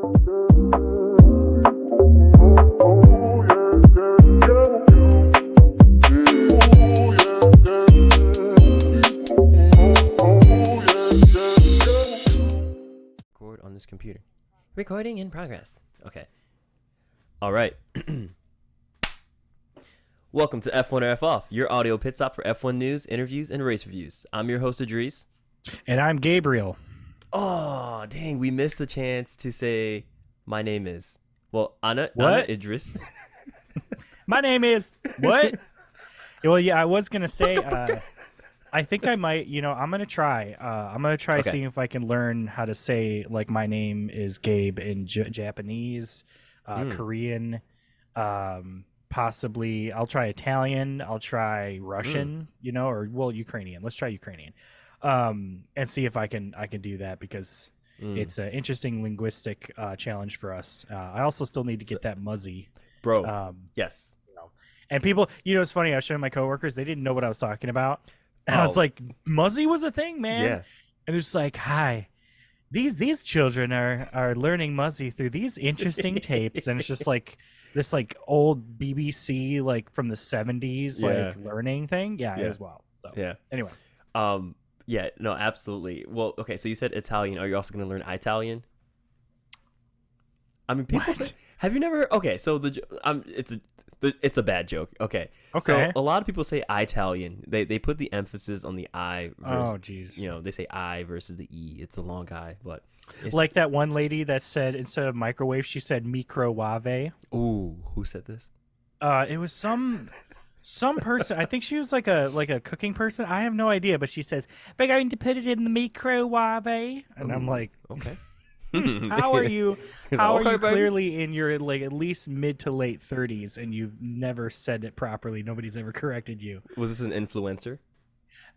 Record on this computer. Recording in progress. Okay. All right. Welcome to F1 or F Off, your audio pit stop for F1 news, interviews, and race reviews. I'm your host, Idris. And I'm Gabriel. Oh, dang. We missed the chance to say my name is. Well, Anna Idris. My name is what? Well, yeah, I was going to say, I think I might, I'm going to try. Okay. Seeing if I can learn how to say, like, my name is Gabe in Japanese, Korean, possibly. I'll try Italian. I'll try Russian, Ukrainian. Let's try Ukrainian. And see if I can do that, because it's an interesting linguistic challenge for us. I also still need to get that Muzzy. Bro, yes. And people, it's funny, I was showing my coworkers, they didn't know what I was talking about. And I was like, Muzzy was a thing, man. Yeah. And they're just like, hi, these children are learning Muzzy through these interesting tapes. And it's just like this like old BBC, like from the 70s, like learning thing. Yeah, it was wild. So anyway. Yeah, no, absolutely. Well, okay, so you said Italian. Are you also going to learn Italian? I mean, people say, have you never? Okay, so it's a bad joke. Okay. So a lot of people say Italian. They put the emphasis on the I. Versus, jeez. They say I versus the E. It's a long I, but like that one lady that said instead of microwave, she said microwave. Ooh, who said this? It was some person. I think she was like a cooking person. I have no idea, but she says, "We're going to put it in the microwave," and I'm like, okay. How are you? How are you clearly in your like at least mid to late 30s and you've never said it properly? Nobody's ever corrected you. Was this an influencer?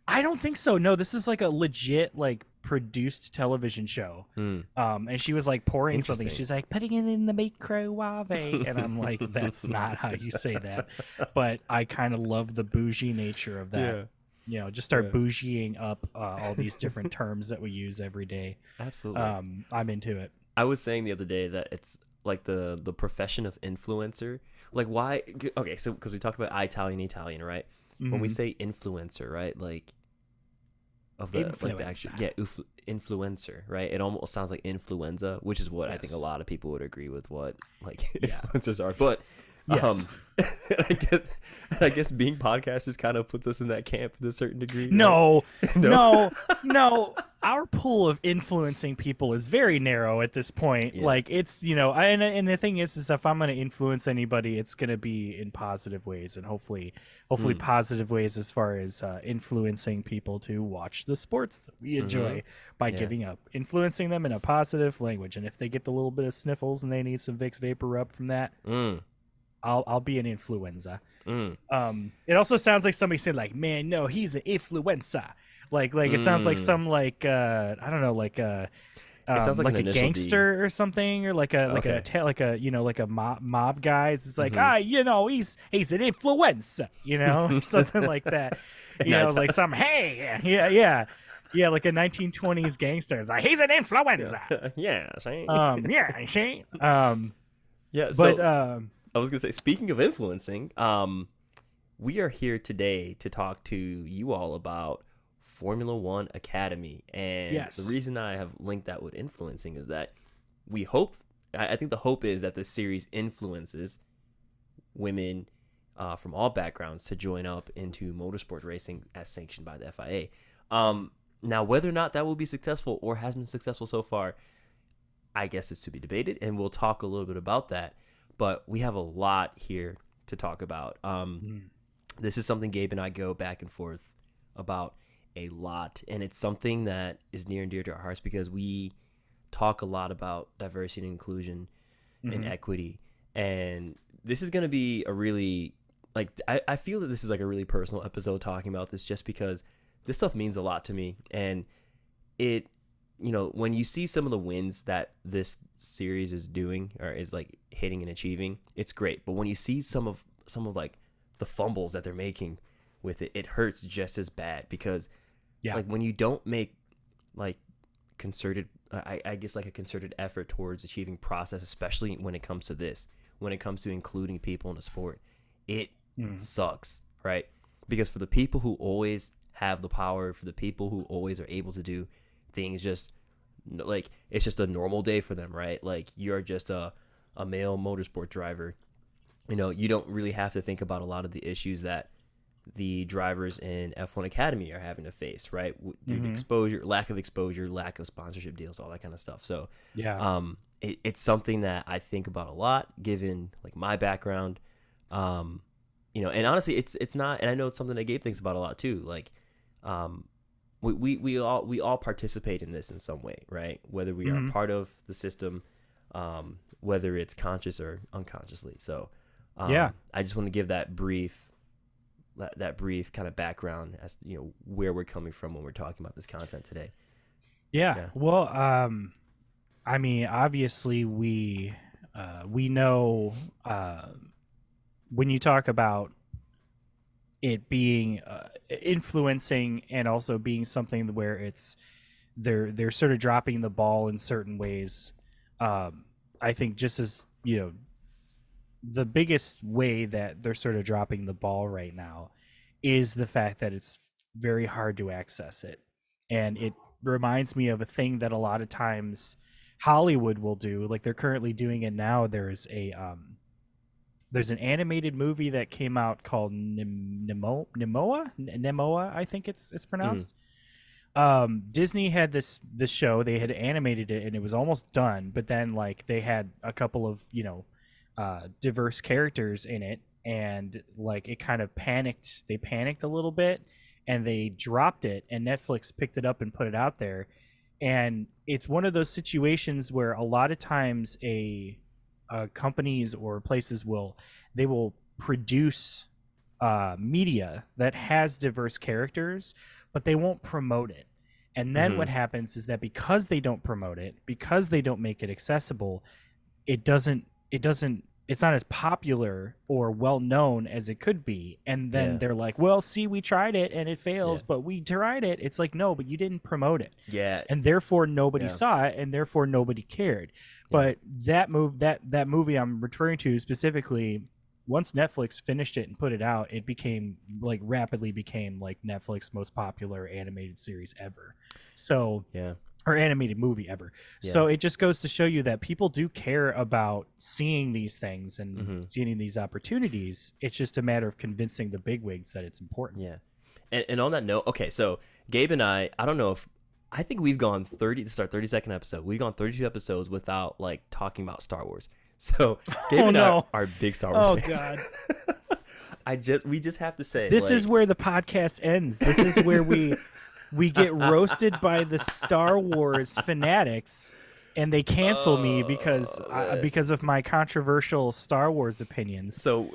I don't think so. No, this is like a legit like produced television show. And she was like pouring something. She's like putting it in the microwave, and I'm like, that's not how you say that. But I kind of love the bougie nature of that. Yeah. Just start bougieing up all these different terms that we use every day. Absolutely. I'm into it. I was saying the other day that it's like the profession of influencer. Like why? Okay, so because we talked about Italian, right? Mm-hmm. When we say influencer, right? Like of the like the actual influencer, right? It almost sounds like influenza, which is what I think a lot of people would agree with what like influencers are. But yes. I guess being podcast just kind of puts us in that camp to a certain degree. No. Our pool of influencing people is very narrow at this point. Yeah. Like it's, and the thing is if I'm going to influence anybody, it's going to be in positive ways, and hopefully positive ways as far as influencing people to watch the sports that we enjoy by influencing them in a positive language. And if they get the little bit of sniffles and they need some Vicks Vapor Rub from that, I'll be an influenza. It also sounds like somebody said like, man, no, he's an influencer. Like it sounds like some like I don't know, like it sounds like a gangster or something, or like a mob guy. It's like he's an influencer, or something like that. Like some like a 1920s gangster. It's like he's an influencer. I was gonna say, speaking of influencing, we are here today to talk to you all about Formula One Academy, and the reason I have linked that with influencing is that I think the hope is that this series influences women from all backgrounds to join up into motorsport racing as sanctioned by the FIA. Now, whether or not that will be successful or has been successful so far, I guess it's to be debated, and we'll talk a little bit about that. But we have a lot here to talk about. This is something Gabe and I go back and forth about a lot, and it's something that is near and dear to our hearts because we talk a lot about diversity and inclusion and equity. And this is going to be a really, like, I feel that this is like a really personal episode talking about this just because this stuff means a lot to me. And it, when you see some of the wins that this series is doing or is like hitting and achieving, it's great. But when you see some of like the fumbles that they're making with it, it hurts just as bad because like when you don't make like concerted I guess like a concerted effort towards achieving process, especially when it comes to this, when it comes to including people in a sport, it sucks, right? Because for the people who always have the power, for the people who always are able to do things, just like it's just a normal day for them, right? Like you're just a male motorsport driver, you don't really have to think about a lot of the issues that the drivers in F1 Academy are having to face, right? Due to exposure, lack of sponsorship deals, all that kind of stuff. So yeah, it's something that I think about a lot, given like my background. And honestly, it's not, and I know it's something that Gabe thinks about a lot too. Like, we all participate in this in some way, right? Whether we are part of the system, whether it's conscious or unconsciously. So, I just want to give that brief kind of background as where we're coming from when we're talking about this content today. Yeah. Well, I mean, obviously we know when you talk about it being influencing and also being something where it's they're sort of dropping the ball in certain ways. I think just as the biggest way that they're sort of dropping the ball right now is the fact that it's very hard to access it. And it reminds me of a thing that a lot of times Hollywood will do. Like they're currently doing it now. There's an animated movie that came out called Nemoa, I think it's pronounced. Disney had this show. They had animated it and it was almost done, but then like they had a couple of diverse characters in it, and like it kind of panicked. They panicked a little bit, and they dropped it. And Netflix picked it up and put it out there. And it's one of those situations where a lot of times companies or places will produce media that has diverse characters, but they won't promote it. And then what happens is that because they don't promote it, because they don't make it accessible, it's not as popular or well known as it could be. And then they're like, well, see, we tried it and it fails, but we tried it. It's like, no, but you didn't promote it. Yeah. And therefore nobody saw it, and therefore nobody cared. But that movie I'm referring to specifically, once Netflix finished it and put it out, it rapidly became like Netflix's most popular animated series ever. So or animated movie ever. So it just goes to show you that people do care about seeing these things and seeing these opportunities. It's just a matter of convincing the bigwigs that it's important. Yeah. And on that note, okay, so Gabe and I don't know if, I think we've gone 32nd episode. We've gone 32 episodes without like talking about Star Wars. So Gabe and I are big Star Wars fans. God. We just have to say, this is where the podcast ends. This is where we get roasted by the Star Wars fanatics, and they cancel me because of my controversial Star Wars opinions. So,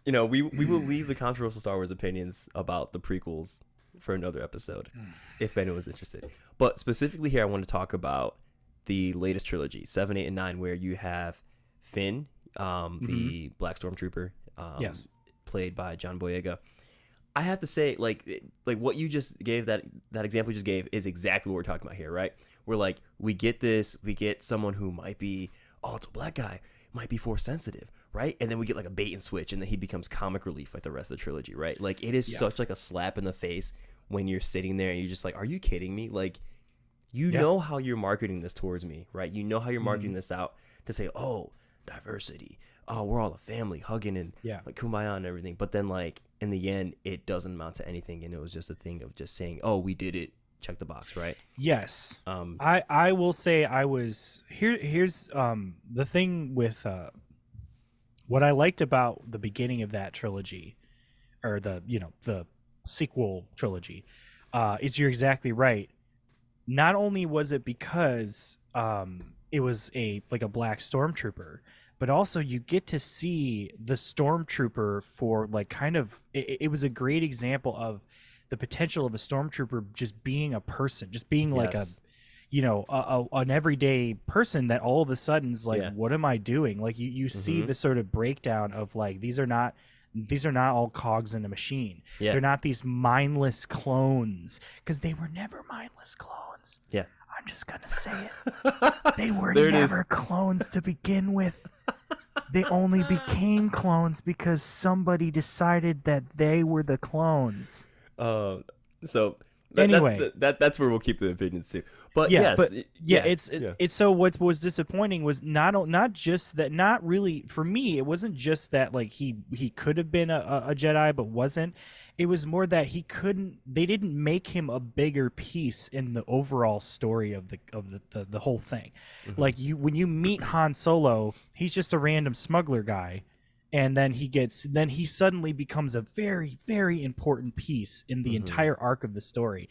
we will leave the controversial Star Wars opinions about the prequels for another episode, if anyone's interested. But specifically here, I want to talk about the latest trilogy, 7, 8, and 9, where you have Finn, the Black Stormtrooper, played by John Boyega. I have to say, like what you just gave, that example you just gave is exactly what we're talking about here, right? We're like, we get someone who might be, it's a black guy, might be force sensitive, right? And then we get like a bait and switch, and then he becomes comic relief like the rest of the trilogy, right? Like it is such like a slap in the face when you're sitting there and you're just like, are you kidding me? Like, you know how you're marketing this towards me, right? You know how you're marketing this out to say, diversity. We're all a family, hugging and like kumbaya and everything. But then like in the end, it doesn't amount to anything, and it was just a thing of just saying, we did it, check the box, right? Yes. I will say I was here's the thing with what I liked about the beginning of that trilogy, or the sequel trilogy, is you're exactly right. Not only was it because it was a black stormtrooper, but also you get to see the stormtrooper for like kind of it was a great example of the potential of a stormtrooper just being a person, just being like an everyday person that all of a sudden's like, what am I doing? Like you see the sort of breakdown of like, these are not these are not all cogs in a machine. Yeah. They're not these mindless clones, because they were never mindless clones. Yeah. I'm just gonna say it. They were never clones to begin with. They only became clones because somebody decided that they were the clones. So anyway, that's where we'll keep the opinions too. But yeah, yes, it's so what was disappointing was not just that, not really for me. It wasn't just that like he could have been a Jedi but wasn't. It was more that he couldn't. They didn't make him a bigger piece in the overall story of the whole thing. Mm-hmm. Like when you meet Han Solo, he's just a random smuggler guy. And then he suddenly becomes a very, very important piece in the entire arc of the story.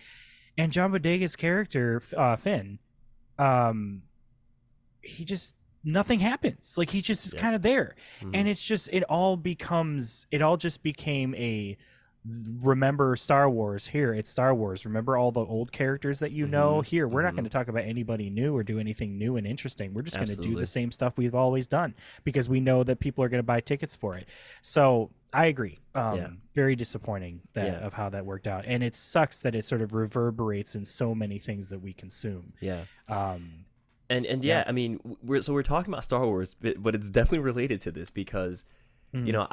And John Bodega's character, Finn, he just, nothing happens. Like he just is kind of there. And it's just, it all just became a, remember Star Wars, here it's Star Wars, remember all the old characters that you know, here we're not going to talk about anybody new or do anything new and interesting. We're just going to do the same stuff we've always done because we know that people are going to buy tickets for it. So I agree. Very disappointing of how that worked out, and it sucks that it sort of reverberates in so many things that we consume. I mean, we're talking about Star Wars, but it's definitely related to this because you know,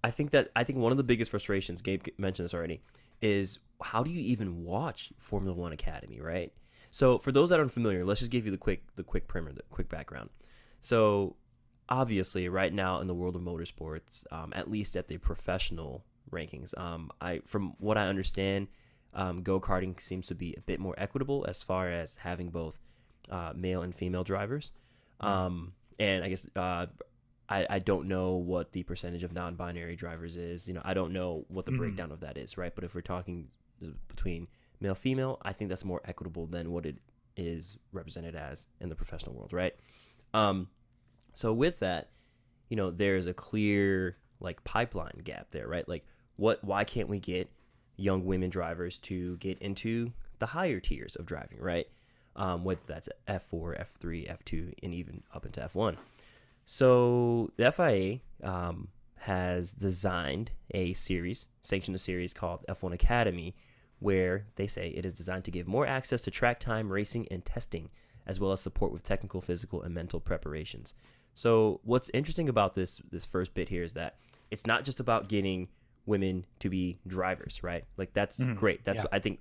I think one of the biggest frustrations, Gabe mentioned this already, is how do you even watch Formula One Academy, right? So for those that aren't familiar, let's just give you the quick primer, the quick background. So obviously, right now in the world of motorsports, at least at the professional rankings, from what I understand, go-karting seems to be a bit more equitable as far as having both male and female drivers, and I guess. I don't know what the percentage of non-binary drivers is. You know, I don't know what the breakdown of that is, right? But if we're talking between male, female, I think that's more equitable than what it is represented as in the professional world, right? So with that, you know, there's a clear like pipeline gap there, right? Like why can't we get young women drivers to get into the higher tiers of driving, right? Whether that's F4, F3, F2, and even up into F1. So the FIA has designed sanctioned a series called F1 Academy, where they say it is designed to give more access to track time, racing, and testing, as well as support with technical, physical, and mental preparations. So what's interesting about this first bit here is that it's not just about getting women to be drivers, right? Like that's great. That's I think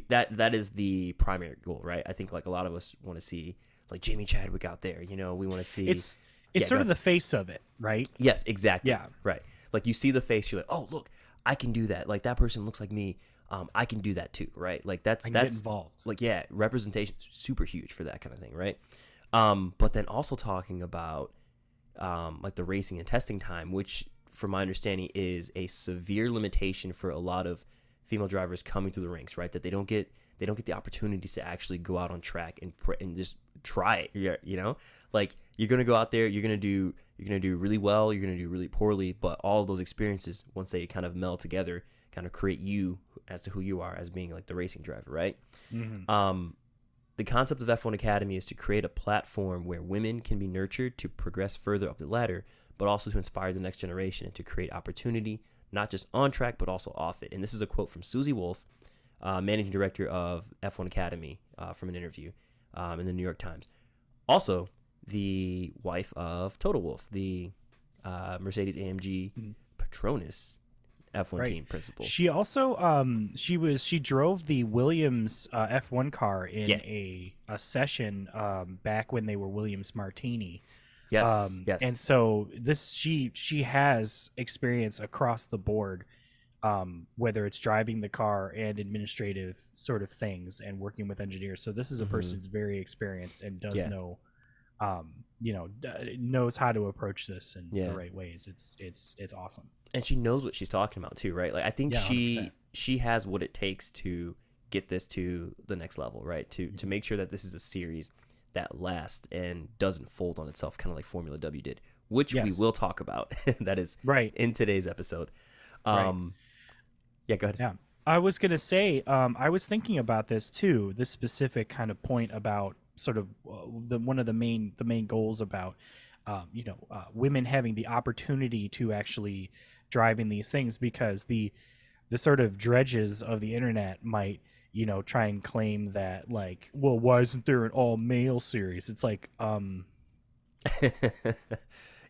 that is the primary goal, right? I think like a lot of us want to see like Jamie Chadwick out there. You know, we want to see It's sort of the face of it, right? Yes, exactly. Yeah. Right. Like you see the face, you're like, oh, look, I can do that. Like that person looks like me. I can do that too, right? Like that's get involved. Like representation is super huge for that kind of thing, right? But then also talking about like the racing and testing time, which from my understanding is a severe limitation for a lot of female drivers coming through the ranks, right? That they don't get the opportunities to actually go out on track and just try it. You know, like you're gonna go out there, you're gonna do really well, you're gonna do really poorly, but all of those experiences, once they kind of meld together, kind of create you as to who you are as being like the racing driver, right? The concept of F1 Academy is to create a platform where women can be nurtured to progress further up the ladder, but also to inspire the next generation and to create opportunity, not just on track, but also off it. And this is a quote from Susie Wolf, managing director of F1 Academy, from an interview in the New York Times. Also, the wife of Toto Wolff, the Mercedes-AMG Petronas F1 team principal. She also she drove the Williams F1 car in a session back when they were Williams Martini. Yes. And so she has experience across the board, whether it's driving the car and administrative sort of things and working with engineers. So this is a person who's very experienced and does know, knows how to approach this in the right ways. It's awesome. And she knows what she's talking about too, right? Like I think 100%. she has what it takes to get this to the next level, right? To make sure that this is a series that lasts and doesn't fold on itself, kind of like Formula W did, which we will talk about. That is in today's episode. Yeah, go ahead. Yeah, I was gonna say, I was thinking about this too. This specific kind of point about sort of one of the main goals about women having the opportunity to actually driving these things, because the sort of dredges of the internet might, try and claim that, like, well, why isn't there an all male series? It's like,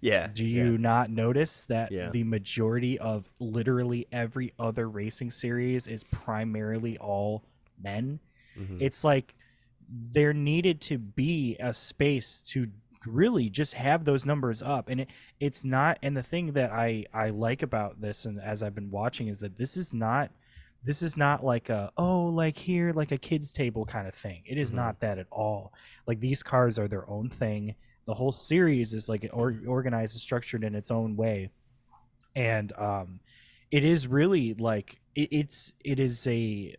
Yeah. do you not notice that Yeah. the majority of literally every other racing series is primarily all men? Mm-hmm. It's like there needed to be a space to really just have those numbers up, and it's not. And the thing that I like about this, and as I've been watching, is that this is not like like here, like a kids table kind of thing. It is Mm-hmm. not that at all. Like, these cars are their own thing. The whole series is like organized and structured in its own way, and it is really like it is a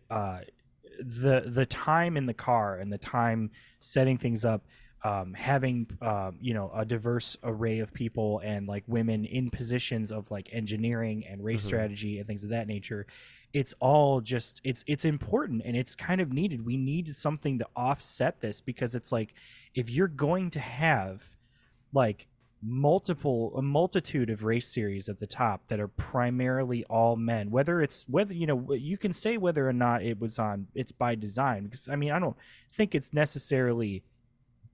the time in the car and the time setting things up, having a diverse array of people and like women in positions of like engineering and race Mm-hmm. strategy and things of that nature. It's all just it's important, and it's kind of needed. We need something to offset this, because it's like, if you're going to have like a multitude of race series at the top that are primarily all men, whether you can say whether or not it's by design, because I mean, I don't think it's necessarily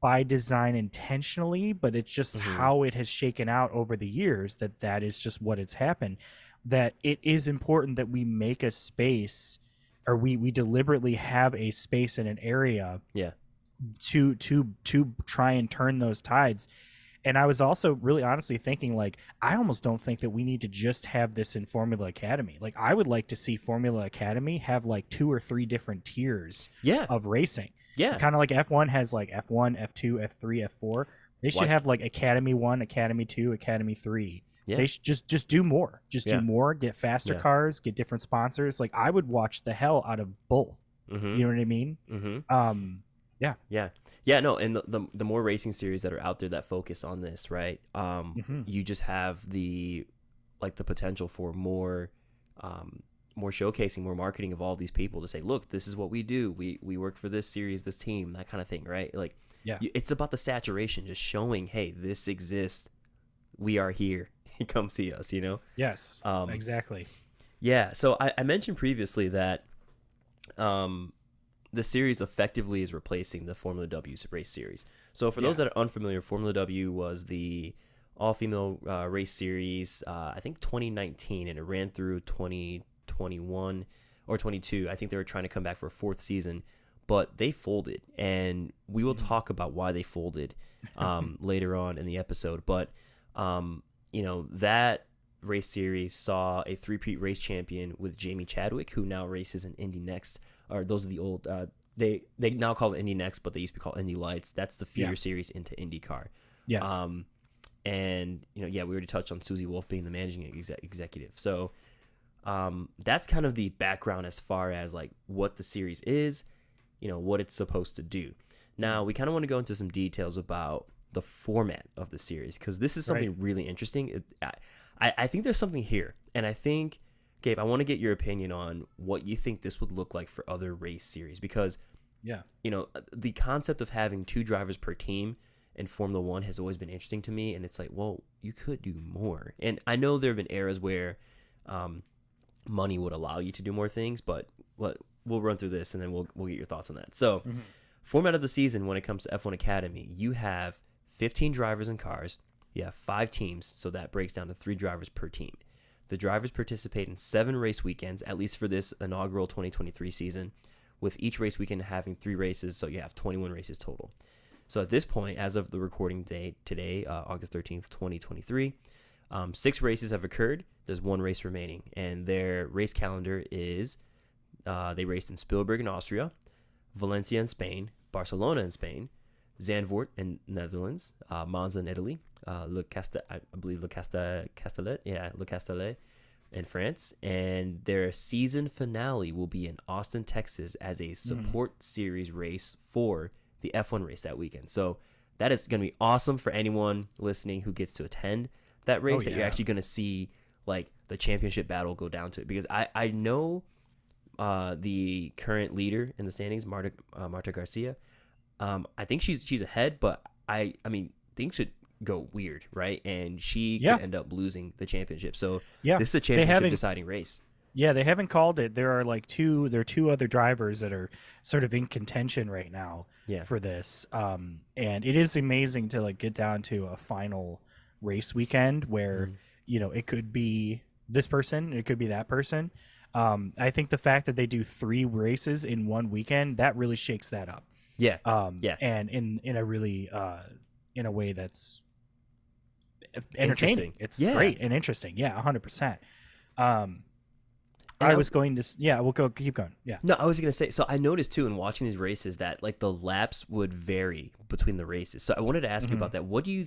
by design intentionally, but it's just Mm-hmm. how it has shaken out over the years, that is just what it's happened. That it is important that we make a space, or we deliberately have a space in an area, Yeah, to try and turn those tides. And I was also really honestly thinking, like, I almost don't think that we need to just have this in Formula Academy. Like, I would like to see Formula Academy have like 2 or 3 different tiers of racing. Yeah. Kind of like F1 has like F1, F2, F3, F4. They should have like Academy 1, Academy 2, Academy 3. Yeah. They should just do more. Do more, get faster cars, get different sponsors. Like, I would watch the hell out of both. Mm-hmm. You know what I mean? Mm-hmm. Yeah. No, and the more racing series that are out there that focus on this, right? You just have the potential for more showcasing, more marketing of all these people to say, look, this is what we do. We work for this series, this team, that kind of thing, right? Like, it's about the saturation, just showing, hey, this exists. We are here. Come see us, Yes, exactly. Yeah. So I mentioned previously that the series effectively is replacing the Formula W race series. So for those that are unfamiliar, Formula W was the all-female race series, I think 2019, and it ran through 2021 or 22. I think they were trying to come back for a 4th season, but they folded, and we will talk about why they folded later on in the episode. But that race series saw a 3-peat race champion with Jamie Chadwick, who now races in Indy Next. Or those are the old they now call it Indy Next, but they used to be called Indy Lights. That's the feeder series into IndyCar. Yes. And we already touched on Susie Wolf being the managing executive. So that's kind of the background as far as like what the series is, what it's supposed to do. Now we kind of want to go into some details about the format of the series, because this is something really interesting. I think there's something here, and I think, Gabe, I want to get your opinion on what you think this would look like for other race series, because the concept of having 2 drivers per team in Formula 1 has always been interesting to me, and it's like, well, you could do more. And I know there have been eras where money would allow you to do more things, but we'll run through this and then we'll get your thoughts on that. So, format of the season when it comes to F1 Academy, you have 15 drivers and cars. You have 5 teams, so that breaks down to 3 drivers per team. The drivers participate in 7 race weekends, at least for this inaugural 2023 season, with each race weekend having 3 races, so you have 21 races total. So at this point, as of the recording date today, August 13th, 2023, 6 races have occurred. There's 1 race remaining, and their race calendar is they raced in Spielberg in Austria, Valencia in Spain, Barcelona in Spain, Zandvoort in Netherlands, Monza in Italy, Le Castellet in France, and their season finale will be in Austin, Texas, as a support series race for the F1 race that weekend. So that is going to be awesome for anyone listening who gets to attend that race, that you're actually going to see like the championship battle go down to it, because I know the current leader in the standings, Marta Garcia. I think she's ahead, but I mean things should go weird, right? And she could end up losing the championship. So this is a championship deciding race. Yeah, they haven't called it. There are two other drivers that are sort of in contention right now for this. And it is amazing to like get down to a final race weekend where, it could be this person, it could be that person. I think the fact that they do 3 races in one weekend, that really shakes that up. Yeah. And in a really in a way that's entertaining. It's great and interesting. Yeah, 100%. I was going to, we'll go, keep going. Yeah. No, I was going to say, so I noticed too in watching these races that like the laps would vary between the races. So I wanted to ask you about that. What do you,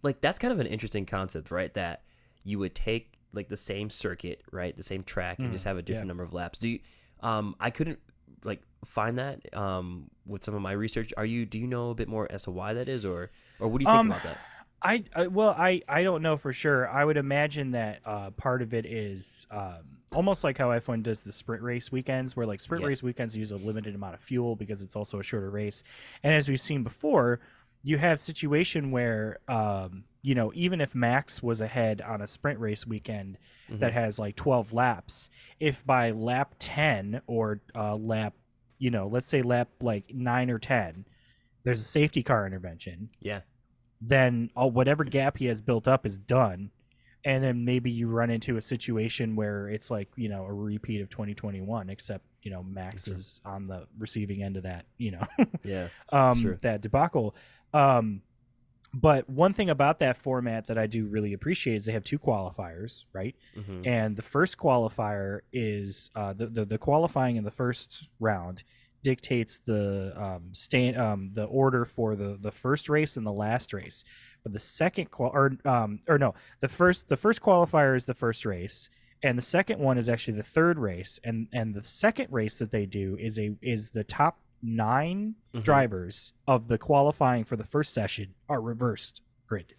like, that's kind of an interesting concept, right? That you would take like the same circuit, right? The same track and just have a different number of laps. Do you, I couldn't like find that with some of my research. Do you know a bit more as to why that is, or what do you think about that? I don't know for sure. I would imagine that part of it is almost like how F1 does the sprint race weekends, where like sprint race weekends use a limited amount of fuel because it's also a shorter race. And as we've seen before, you have situation where even if Max was ahead on a sprint race weekend that has like 12 laps, if by lap 10 or lap, let's say lap like 9 or 10, there's a safety car intervention. Yeah. Then whatever gap he has built up is done. And then maybe you run into a situation where it's like, a repeat of 2021, except, Max is on the receiving end of that, that debacle. But one thing about that format that I do really appreciate is they have 2 qualifiers, right? And the first qualifier is the qualifying in the first round dictates the the order for the first race and the last race. But the second the first qualifier is the first race, and the second one is actually the third race. And the second race that they do is the top 9 drivers of the qualifying for the first session are reversed grid.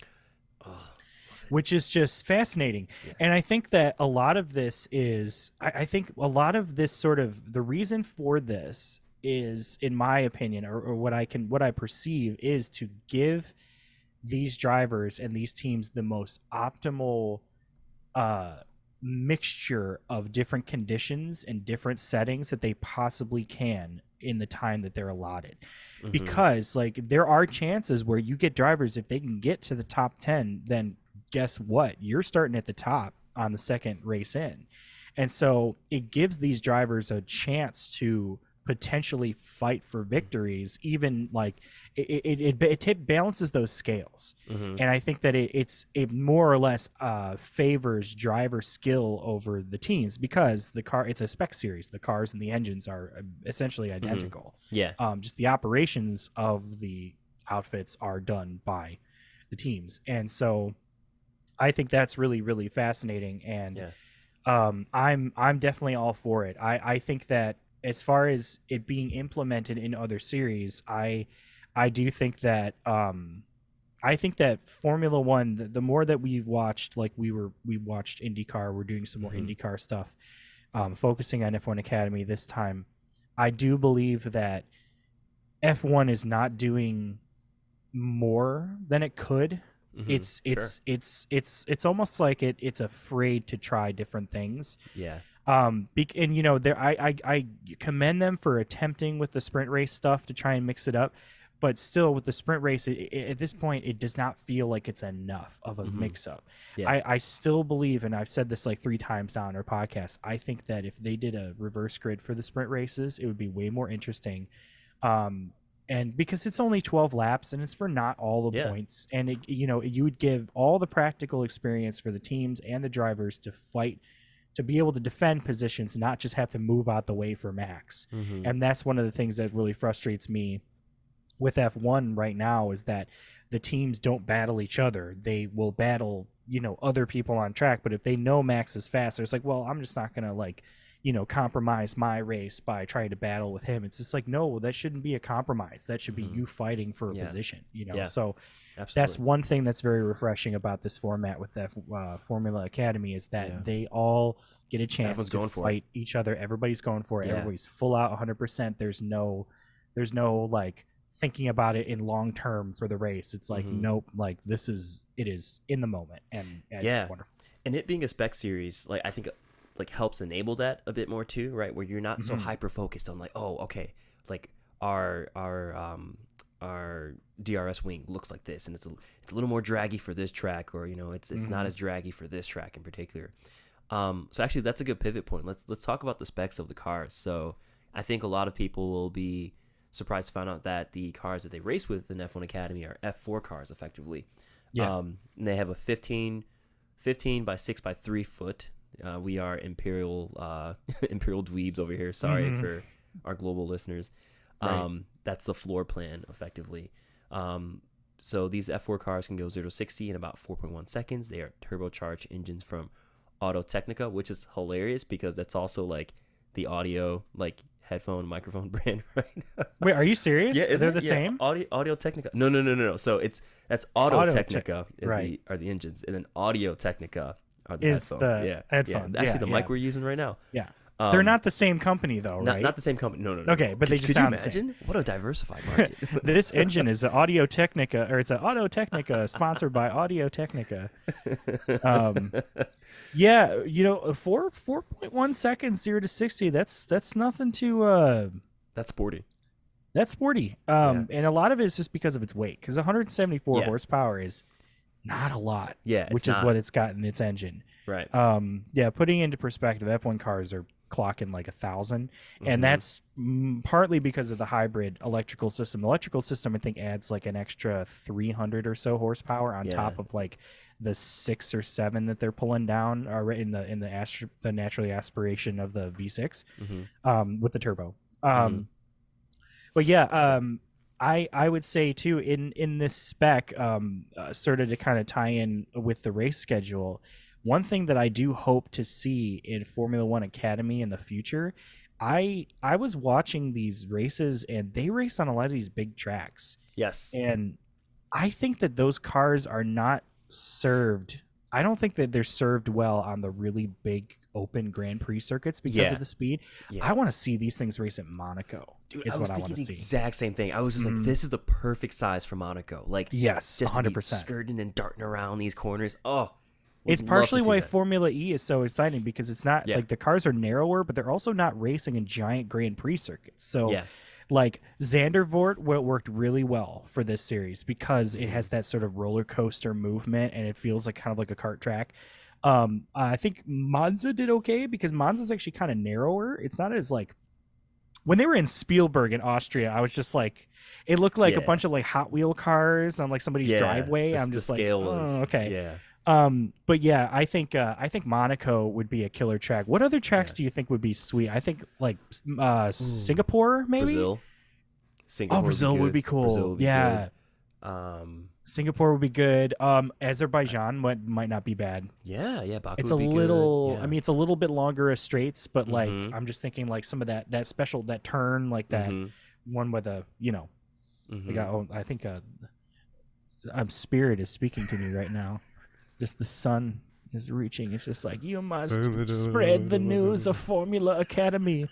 Which is just fascinating. Yeah. And I think that a lot of this is, I think a lot of this sort of, the reason for this is, in my opinion, or what I perceive, is to give these drivers and these teams the most optimal mixture of different conditions and different settings that they possibly can in the time that they're allotted. Because like there are chances where you get drivers, if they can get to the top 10, then guess what? You're starting at the top on the second race in. And so it gives these drivers a chance to potentially fight for victories, even like it balances those scales. And I think that it more or less favors driver skill over the teams, because it's a spec series. The cars and the engines are essentially identical. Just the operations of the outfits are done by the teams. And so I think that's really, really fascinating. And I'm definitely all for it. I think that as far as it being implemented in other series, I do think that I think that Formula One, the more that we've watched, like we watched IndyCar, we're doing some more IndyCar stuff, focusing on F1 Academy this time. I do believe that F1 is not doing more than it could. It's almost like it's afraid to try different things. And I commend them for attempting with the sprint race stuff to try and mix it up, but still with the sprint race at this point it does not feel like it's enough of a mix up. I still believe, and I've said this like 3 times now on our podcast, I think that if they did a reverse grid for the sprint races, it would be way more interesting. And because it's only 12 laps and it's for not all the points, and you would give all the practical experience for the teams and the drivers to fight, to be able to defend positions, not just have to move out the way for Max. And that's one of the things that really frustrates me with F1 right now, is that the teams don't battle each other. They will battle, other people on track. But if they know Max is faster, it's like, well, I'm just not going to compromise my race by trying to battle with him. It's just like, no, that shouldn't be a compromise. That should be you fighting for a position, So absolutely. That's one thing that's very refreshing about this format with Formula Academy, is that they all get a chance to fight each other. Everybody's going for it. Everybody's full out 100%. There's no like thinking about it in long term for the race. It's like, nope, like it is in the moment, and it's wonderful. And it being a spec series, like I think like helps enable that a bit more too, right? Where you're not so hyper focused on like, oh, okay, like our DRS wing looks like this, and it's a little more draggy for this track, or it's not as draggy for this track in particular. So actually, that's a good pivot point. Let's talk about the specs of the cars. So I think a lot of people will be surprised to find out that the cars that they race with in F1 Academy are F4 cars, effectively. Yeah. And they have a 15 by 6 by 3 foot. We are imperial dweebs over here. Sorry for our global listeners. Right. That's the floor plan, effectively. So these F4 cars can go 0 to 60 in about 4.1 seconds. They are turbocharged engines from Auto Technica, which is hilarious because that's also like the audio like headphone microphone brand, right? Wait, are you serious? Yeah, they're the same? Audio Technica. No. So that's Auto Technica are the engines, and then Audio Technica are the headphones. Headphones. Actually, the mic we're using right now. Yeah. They're not the same company, though, right? Not the same company. No. Okay, but they just sound the same. Could you imagine? What a diversified market. This engine is an Audio Technica, or it's an Auto Technica sponsored by Audio Technica. 4.1 seconds 0 to 60. That's nothing to. That's sporty. That's sporty. And a lot of it is just because of its weight, because 174 horsepower is not a lot. Yeah, which is what it's got in its engine. Right. Putting into perspective, F1 cars are clocking like 1,000, and that's partly because of the hybrid electrical system. The electrical system, I think, adds like an extra 300 or so horsepower on top of like the 6 or 7 that they're pulling down in the naturally aspiration of the V6 with the turbo. But yeah, I would say too in this spec, sort of to kind of tie in with the race schedule. One thing that I do hope to see in Formula One Academy in the future, I was watching these races and they race on a lot of these big tracks. Yes. And I think that those cars are not served. I don't think that they're served well on the really big open Grand Prix circuits because of the speed. Yeah. I want to see these things race at Monaco. Dude, I was thinking the exact same thing. I was just like, this is the perfect size for Monaco. Like, yes, just 100%. To be skirting and darting around these corners. Oh, it's partially why Formula E is so exciting, because it's not like the cars are narrower, but they're also not racing in giant Grand Prix circuits. So like Zandvoort worked really well for this series because it has that sort of roller coaster movement and it feels like kind of like a kart track. I think Monza did okay because Monza's actually kind of narrower. It's not as like when they were in Spielberg in Austria, I was just like, it looked like a bunch of like Hot Wheel cars on like somebody's driveway. I'm just like, okay. Yeah. But yeah, I think Monaco would be a killer track. What other tracks do you think would be sweet? I think like Singapore, maybe. Brazil would be cool. Brazil would be good. Singapore would be good. Azerbaijan might not be bad. Yeah, Baku it's would be little good. Yeah. I mean, it's a little bit longer of straights, but like I'm just thinking like some of that special that turn, like that one with a we got, I think Spirit is speaking to me right now. Just the sun is reaching. It's just like, you must spread the news of Formula Academy.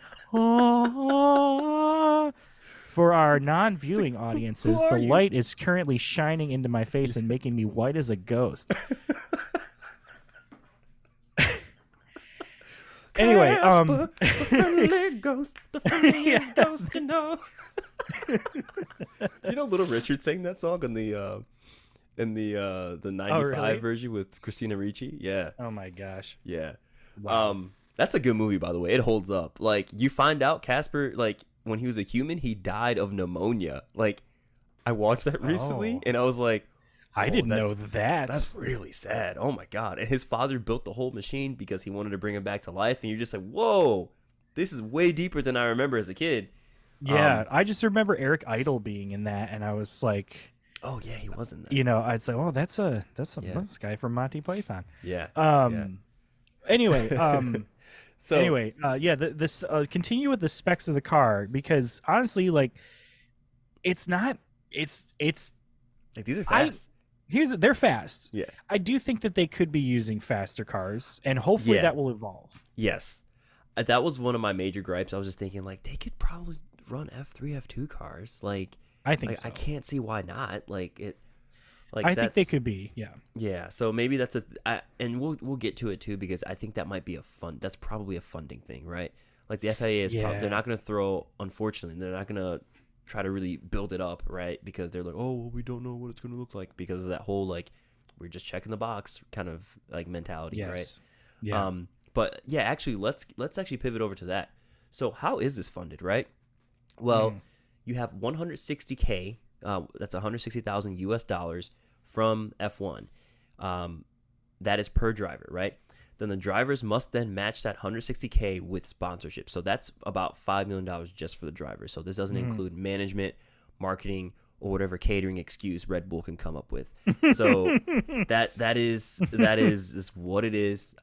For our non-viewing audiences, the light is currently shining into my face and making me white as a ghost. Anyway, the friendly ghost, the friendliest ghost you know. Do you know Little Richard sang that song on the 95 version with Christina Ricci? Yeah. Oh my gosh. Yeah. Wow. That's a good movie, by the way. It holds up. Like, you find out Casper, like, when he was a human, he died of pneumonia. Like, I watched that recently, and I was like, I didn't know that. That's really sad. Oh my God. And his father built the whole machine because he wanted to bring him back to life. And you're just like, whoa, this is way deeper than I remember as a kid. Yeah. I just remember Eric Idle being in that. And I was like, oh yeah, he was in that. I'd say, oh, that's a guy from Monty Python. Yeah. Anyway, this continue with the specs of the car, because honestly, like, it's like these are fast. They're fast. Yeah. I do think that they could be using faster cars, and hopefully that will evolve. Yes. That was one of my major gripes. I was just thinking, like, they could probably run F3, F2 cars. Like, I think like, so. I can't see why not. Like it. Like I think they could be. Yeah. Yeah. So maybe that's and we'll get to it too, because I think that might be that's probably a funding thing, right? Like the FAA is they're not going to throw. Unfortunately, they're not going to try to really build it up, right? Because they're like, oh, well, we don't know what it's going to look like, because of that whole like we're just checking the box kind of like mentality, right? Yeah. But yeah, actually, let's actually pivot over to that. So how is this funded, right? Well, you have 160K. That's 160,000 US dollars from F1. That is per driver, right? Then the drivers must then match that 160K with sponsorship. So that's about $5 million just for the drivers. So this doesn't include management, marketing, or whatever catering excuse Red Bull can come up with. So that is what it is.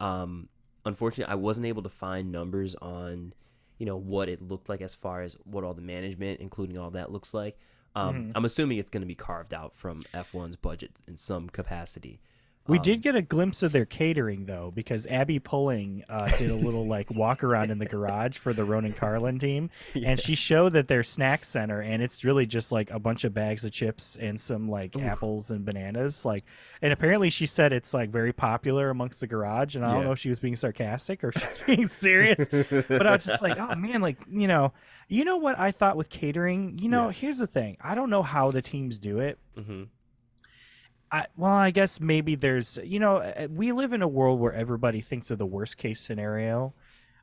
Unfortunately, I wasn't able to find numbers on, what it looked like as far as what all the management, including all that, looks like. I'm assuming it's going to be carved out from F1's budget in some capacity. We did get a glimpse of their catering, though, because Abby Pulling did a little like walk around in the garage for the Ronan Carlin team, and she showed that their snack center, and it's really just like a bunch of bags of chips and some like apples and bananas. Like, and apparently she said it's like very popular amongst the garage, and I don't know if she was being sarcastic or if she was being serious, but I was just like, oh man, like you know what I thought with catering. Here's the thing: I don't know how the teams do it. I guess maybe there's, we live in a world where everybody thinks of the worst case scenario.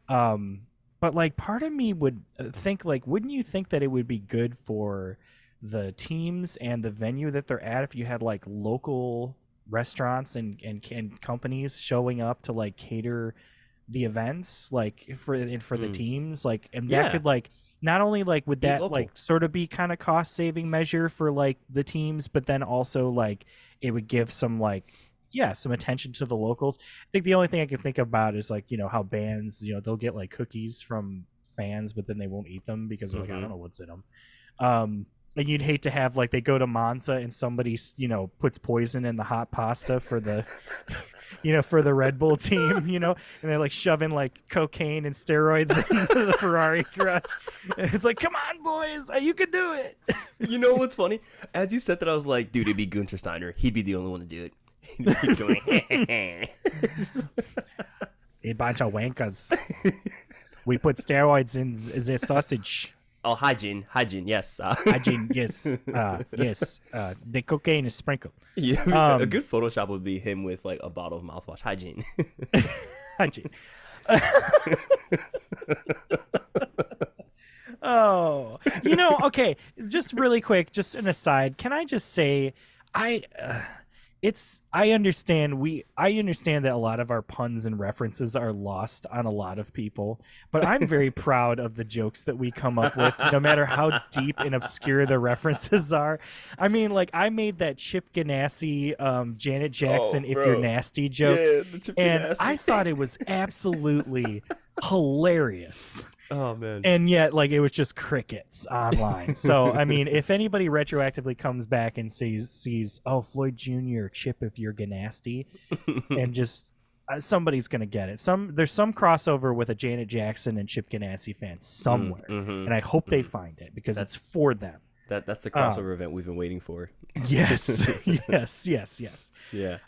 But like part of me would think like, wouldn't you think that it would be good for the teams and the venue that they're at if you had like local restaurants and companies showing up to like cater the events like for the teams, like, and that could like not only like would that like sort of be kind of cost saving measure for like the teams, but then also like it would give some like some attention to the locals. I think the only thing I can think about is like how bands they'll get like cookies from fans, but then they won't eat them because they're like, I don't know what's in them. And you'd hate to have like they go to Monza and somebody puts poison in the hot pasta for the for the Red Bull team, and they're like shoving like cocaine and steroids into the Ferrari garage. And it's like, come on, boys, you can do it. You know what's funny? As you said that, I was like, dude, it'd be Gunther Steiner. He'd be the only one to do it. He'd be going, a bunch of wankers. We put steroids in the sausage. Oh, hygiene, yes. Hygiene, yes, yes. The cocaine is sprinkled. Yeah, a good Photoshop would be him with like a bottle of mouthwash. Hygiene. Hygiene. Oh, okay. Just really quick, just an aside. Can I just say, I understand that a lot of our puns and references are lost on a lot of people, but I'm very proud of the jokes that we come up with, no matter how deep and obscure the references are. I mean, like I made that Chip Ganassi, Janet Jackson, "If You're Nasty" joke, and Ganassi. I thought it was absolutely hilarious. Oh man. And yet like it was just crickets online. So I mean, if anybody retroactively comes back and sees Floyd Jr., Chip If You're Ganasty, and just somebody's gonna get it. There's some crossover with a Janet Jackson and Chip Ganassi fan somewhere, and I hope they find it because it's for them. That's the crossover event we've been waiting for. Yes. yes. Yeah.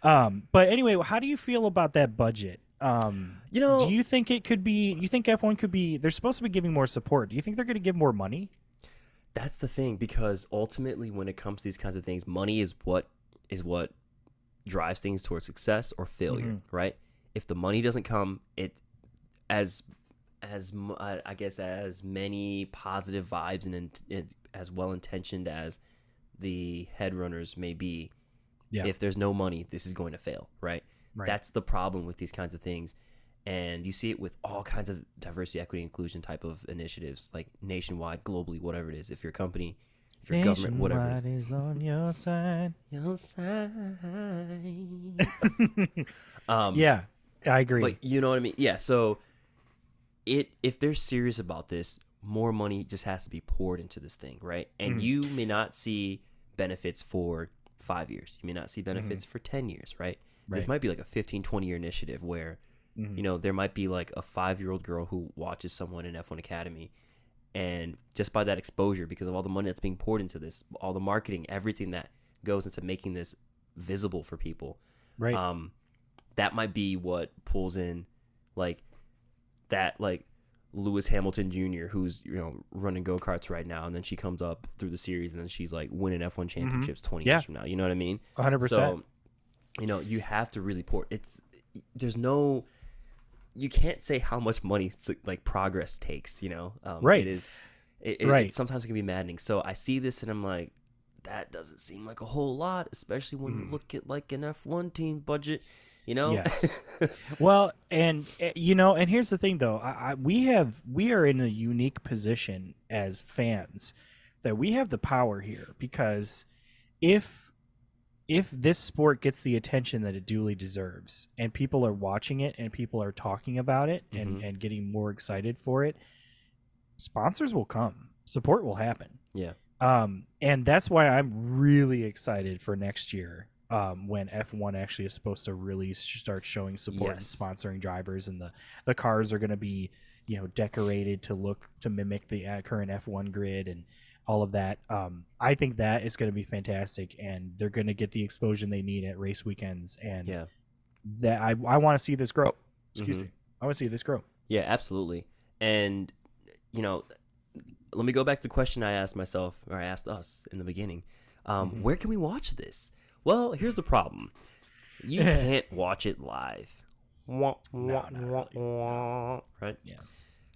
But anyway, how do you feel about that budget? Do you think it could be? You think F1 could be? They're supposed to be giving more support. Do you think they're going to give more money? That's the thing, because ultimately, when it comes to these kinds of things, money is what drives things towards success or failure, right? If the money doesn't come, it as I guess as many positive vibes and as well intentioned as the head runners may be, if there's no money, this is going to fail, right? That's the problem with these kinds of things. And you see it with all kinds of diversity, equity, inclusion type of initiatives, like nationwide, globally, whatever it is. If your company, if your government, whatever it is on your side. Yeah, I agree. But you know what I mean? Yeah, so if they're serious about this, more money just has to be poured into this thing, right? And you may not see benefits for 5 years. You may not see benefits for 10 years, right? This might be like a 15, 20-year initiative where, there might be like a 5-year-old girl who watches someone in F1 Academy And just by that exposure, because of all the money that's being poured into this, all the marketing, everything that goes into making this visible for people, right? That might be what pulls in, like, that, like, Lewis Hamilton Jr., who's, you know, running go-karts right now, and then she comes up through the series, and then she's, like, winning F1 championships 20 years from now. You know what I mean? 100%. So, you know, you have to really you can't say how much money, like, progress takes, you know? Right. It sometimes can be maddening. So I see this, and I'm like, that doesn't seem like a whole lot, especially when you look at, like, an F1 team budget. You know? Yes. Well, and you know, and here's the thing, though. We are in a unique position as fans that we have the power here, because if this sport gets the attention that it duly deserves, and people are watching it, and people are talking about it, and getting more excited for it, sponsors will come, support will happen. Yeah. And that's why I'm really excited for next year. When F1 actually is supposed to really start showing support and sponsoring drivers, and the cars are going to be, you know, decorated to mimic the current F1 grid and all of that. I think that is going to be fantastic, and they're going to get the exposure they need at race weekends. And that I want to see this grow. Excuse me. I want to see this grow. Yeah, absolutely. And, you know, let me go back to the question I asked myself, or I asked us in the beginning. Where can we watch this? Well, here's the problem. You can't watch it live. Right? Yeah.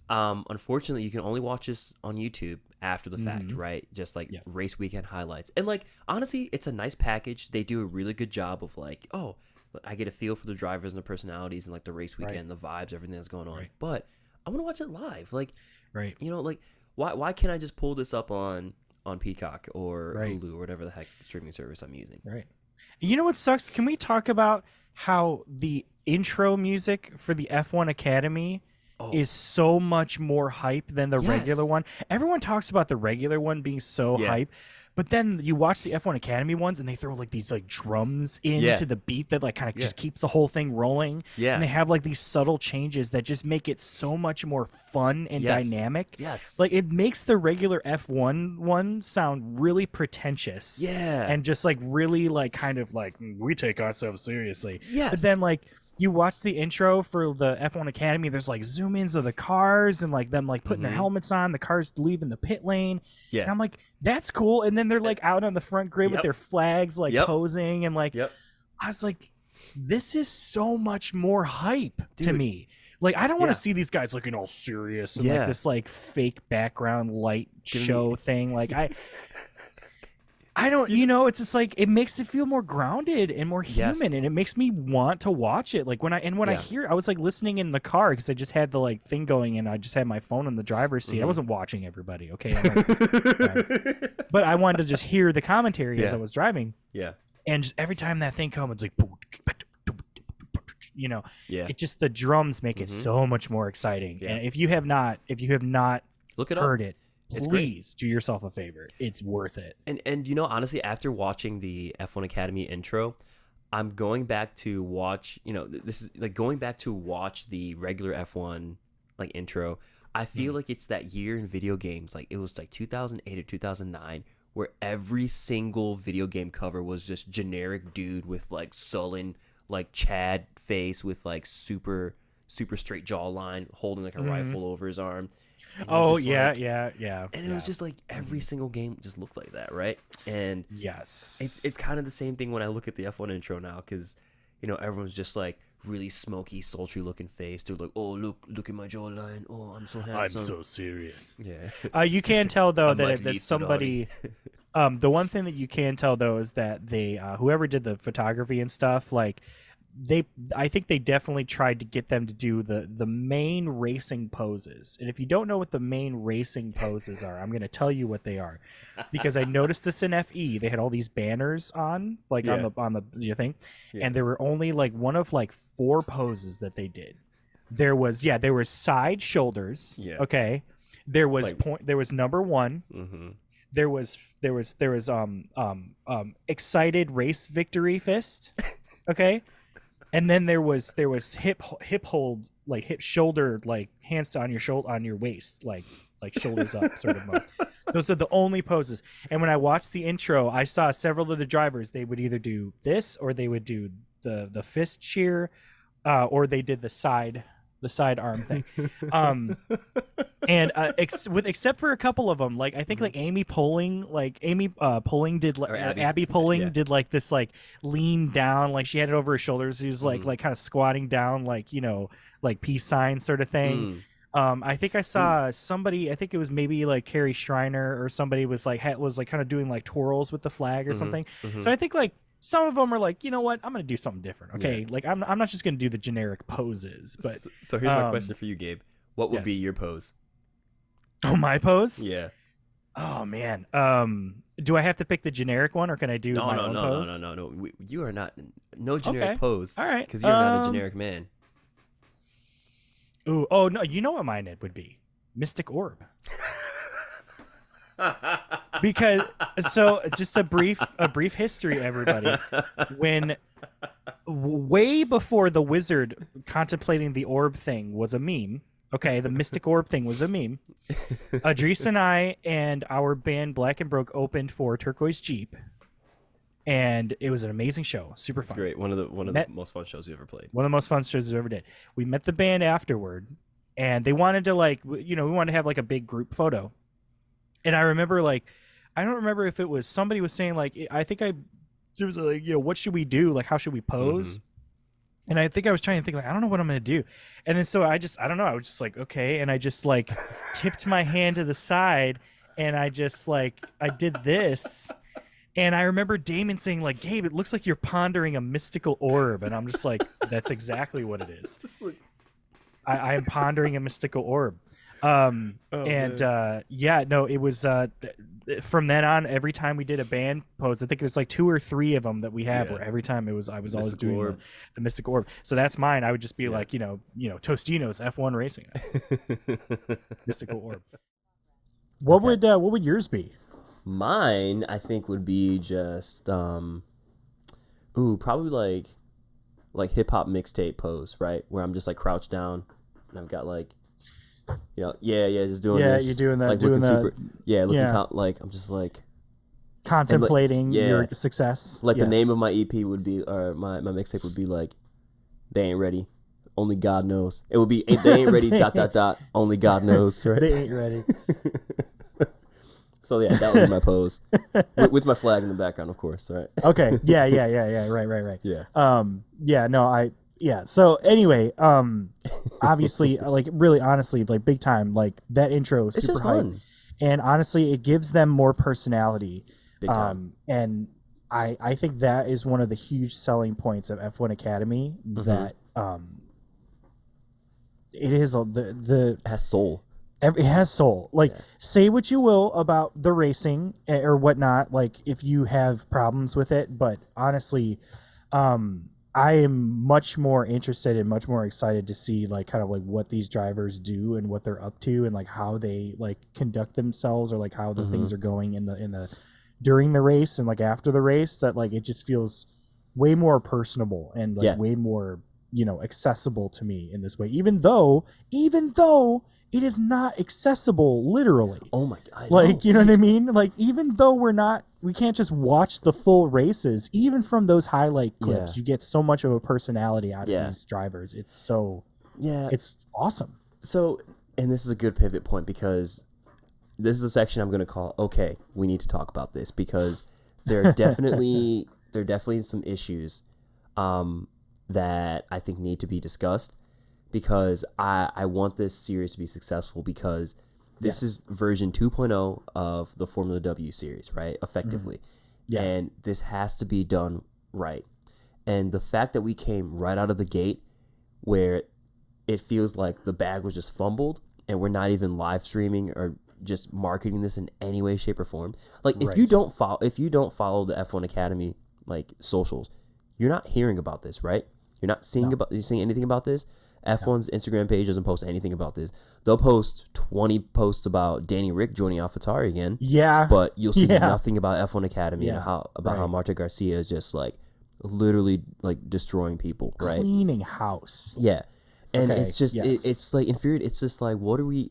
Unfortunately, you can only watch this on YouTube after the fact, right? Just like race weekend highlights. And, like, honestly, it's a nice package. They do a really good job of, like, oh, I get a feel for the drivers and the personalities and, like, the race weekend, the vibes, everything that's going on. Right. But I want to watch it live. Like, right. You know, like, why can't I just pull this up on Peacock or Right. Hulu or whatever the heck streaming service I'm using? Right. You know what sucks? Can we talk about how the intro music for the F1 Academy is so much more hype than the regular one? Everyone talks about the regular one being so hype, but then you watch the F1 Academy ones, and they throw, like, these, like, drums into the beat that, like, kind of just keeps the whole thing rolling. Yeah. And they have, like, these subtle changes that just make it so much more fun and dynamic. Yes. Like, it makes the regular F1 one sound really pretentious. Yeah. And just, like, really, like, kind of like, we take ourselves seriously. Yes. But then, like, you watch the intro for the F1 Academy, there's, like, zoom ins of the cars and, like, them, like, putting their helmets on, the cars leaving the pit lane. Yeah. And I'm like, that's cool. And then they're, like, out on the front grid with their flags, like, posing, and, like, I was like, this is so much more hype to me. Like, I don't want to see these guys looking all serious and like this, like, fake background light show thing. Like, I don't, you know, it's just like, it makes it feel more grounded and more human, and it makes me want to watch it. Like, when I hear, I was, like, listening in the car because I just had the, like, thing going, and I just had my phone in the driver's seat. I wasn't watching everybody, okay? But I wanted to just hear the commentary as I was driving. Yeah. And just every time that thing comes, it's like, you know, it just, the drums make it so much more exciting. And if you have not Look it heard up. it, please do yourself a favor. It's worth it. And you know, honestly, after watching the F1 Academy intro, I'm going back to watch, you know, this is like going back to watch the regular F1 like intro. I feel like it's that year in video games, like it was like 2008 or 2009, where every single video game cover was just generic dude with, like, sullen, like, Chad face with, like, super straight jawline, holding, like, a rifle over his arm. Oh, yeah, like, yeah. And it was just like every single game just looked like that, right? And it's kind of the same thing when I look at the F1 intro now, because, you know, everyone's just like really smoky, sultry looking face. They're like, oh, look at my jawline. Oh, I'm so handsome. I'm so serious. Yeah. You can tell, though, that like somebody... the one thing that you can tell, though, is that they whoever did the photography and stuff, like, I think they definitely tried to get them to do the main racing poses. And if you don't know what the main racing poses are, I'm going to tell you what they are, because I noticed this in FE. They had all these banners on, like, on the thing, and there were only, like, one of, like, 4 poses that they did. There was side shoulders. Okay. There was like, there was number 1. There was excited race victory fist. Okay. And then there was hip hold, like hip shoulder, like hands on your shoulder, on your waist, like like shoulders up sort of pose. Those are the only poses. And when I watched the intro, I saw several of the drivers. They would either do this or they would do the fist cheer, or they did the side arm thing. And except for a couple of them, like I think like Amy Poehling did Abby Poehling did like this like lean down, like she had it over her shoulders. She was like kind of squatting down, like, you know, like peace sign sort of thing. I think I saw somebody, I think it was maybe like Carrie Schreiner or somebody was like kind of doing like twirls with the flag or something. So I think like some of them are like, you know what, I'm going to do something different. Okay. Yeah. Like I'm not just going to do the generic poses, but so here's my question for you, Gabe. What would be your pose? Oh, my pose? Yeah. Oh man. Do I have to pick the generic one or can I do my own pose? No. You are not generic pose. All right. Because you're not a generic man. Ooh, oh no, you know what mine would be? Mystic Orb. Because so just a brief history, everybody. When way before the wizard contemplating the orb thing was a meme. Okay, the Mystic Orb thing was a meme. Adris and I and our band Black and Broke opened for Turquoise Jeep. And it was an amazing show, super fun. Great, one of the most fun shows we ever played. One of the most fun shows we ever did. We met the band afterward, and they wanted to we wanted to have like a big group photo. And I remember I don't remember if it was somebody was saying it was like, you know, what should we do? Like, how should we pose? And I think I was trying to think I don't know what I'm going to do. And then so I don't know. I was just like, okay. And I just tipped my hand to the side and I just I did this. And I remember Damon saying Gabe, it looks like you're pondering a mystical orb. And I'm just like, that's exactly what it is. I am pondering a mystical orb. It was from then on, every time we did a band pose, I think it was 2 or 3 of them that we have where every time I was always doing the mystic orb. So that's mine. I would just be Tostino's F1 Racing. Mystical orb. What would yours be? Mine, I think, would be just probably like hip hop mixtape pose, right? Where I'm just crouched down and I've got just doing this. You're doing that, looking I'm just contemplating your success. The name of my EP would be, or my mixtape would be They Ain't Ready, Only God Knows. It would be They Ain't Ready ... Only God Knows, right? They ain't ready. So yeah, that was my pose with my flag in the background, of course, right? Okay. Yeah. Right. Yeah. So anyway, obviously, really honestly, big time, that intro is super hype. Fun. And honestly, it gives them more personality. Big time. And I think that is one of the huge selling points of F1 Academy, that it is it has soul. It has soul. Say what you will about the racing or whatnot, if you have problems with it, but honestly, I am much more interested and much more excited to see what these drivers do and what they're up to and how they conduct themselves or how the things are going in the during the race and after the race, that it just feels way more personable and way more, accessible to me in this way, even though it is not accessible literally. Oh my God. You know what I mean? Even though we can't just watch the full races, even from those highlight clips, you get so much of a personality out of these drivers. It's it's awesome. So, and this is a good pivot point because this is a section I'm going to call, okay, we need to talk about this, because there are definitely some issues that I think need to be discussed, because I want this series to be successful, because this is version 2.0 of the Formula W series, right? Effectively. Yeah. And this has to be done right. And the fact that we came right out of the gate where it feels like the bag was just fumbled and we're not even live streaming or just marketing this in any way, shape, or form. If you don't follow the F1 Academy socials, you're not hearing about this, right? You're not seeing anything about this. F1's Instagram page doesn't post anything about this. They'll post 20 posts about Danny Rick joining AlphaTauri again. Yeah. But you'll see nothing about F1 Academy and how Marta Garcia is just literally destroying people, right? Cleaning house. Yeah. And it's just it's infuriating. It's just what are we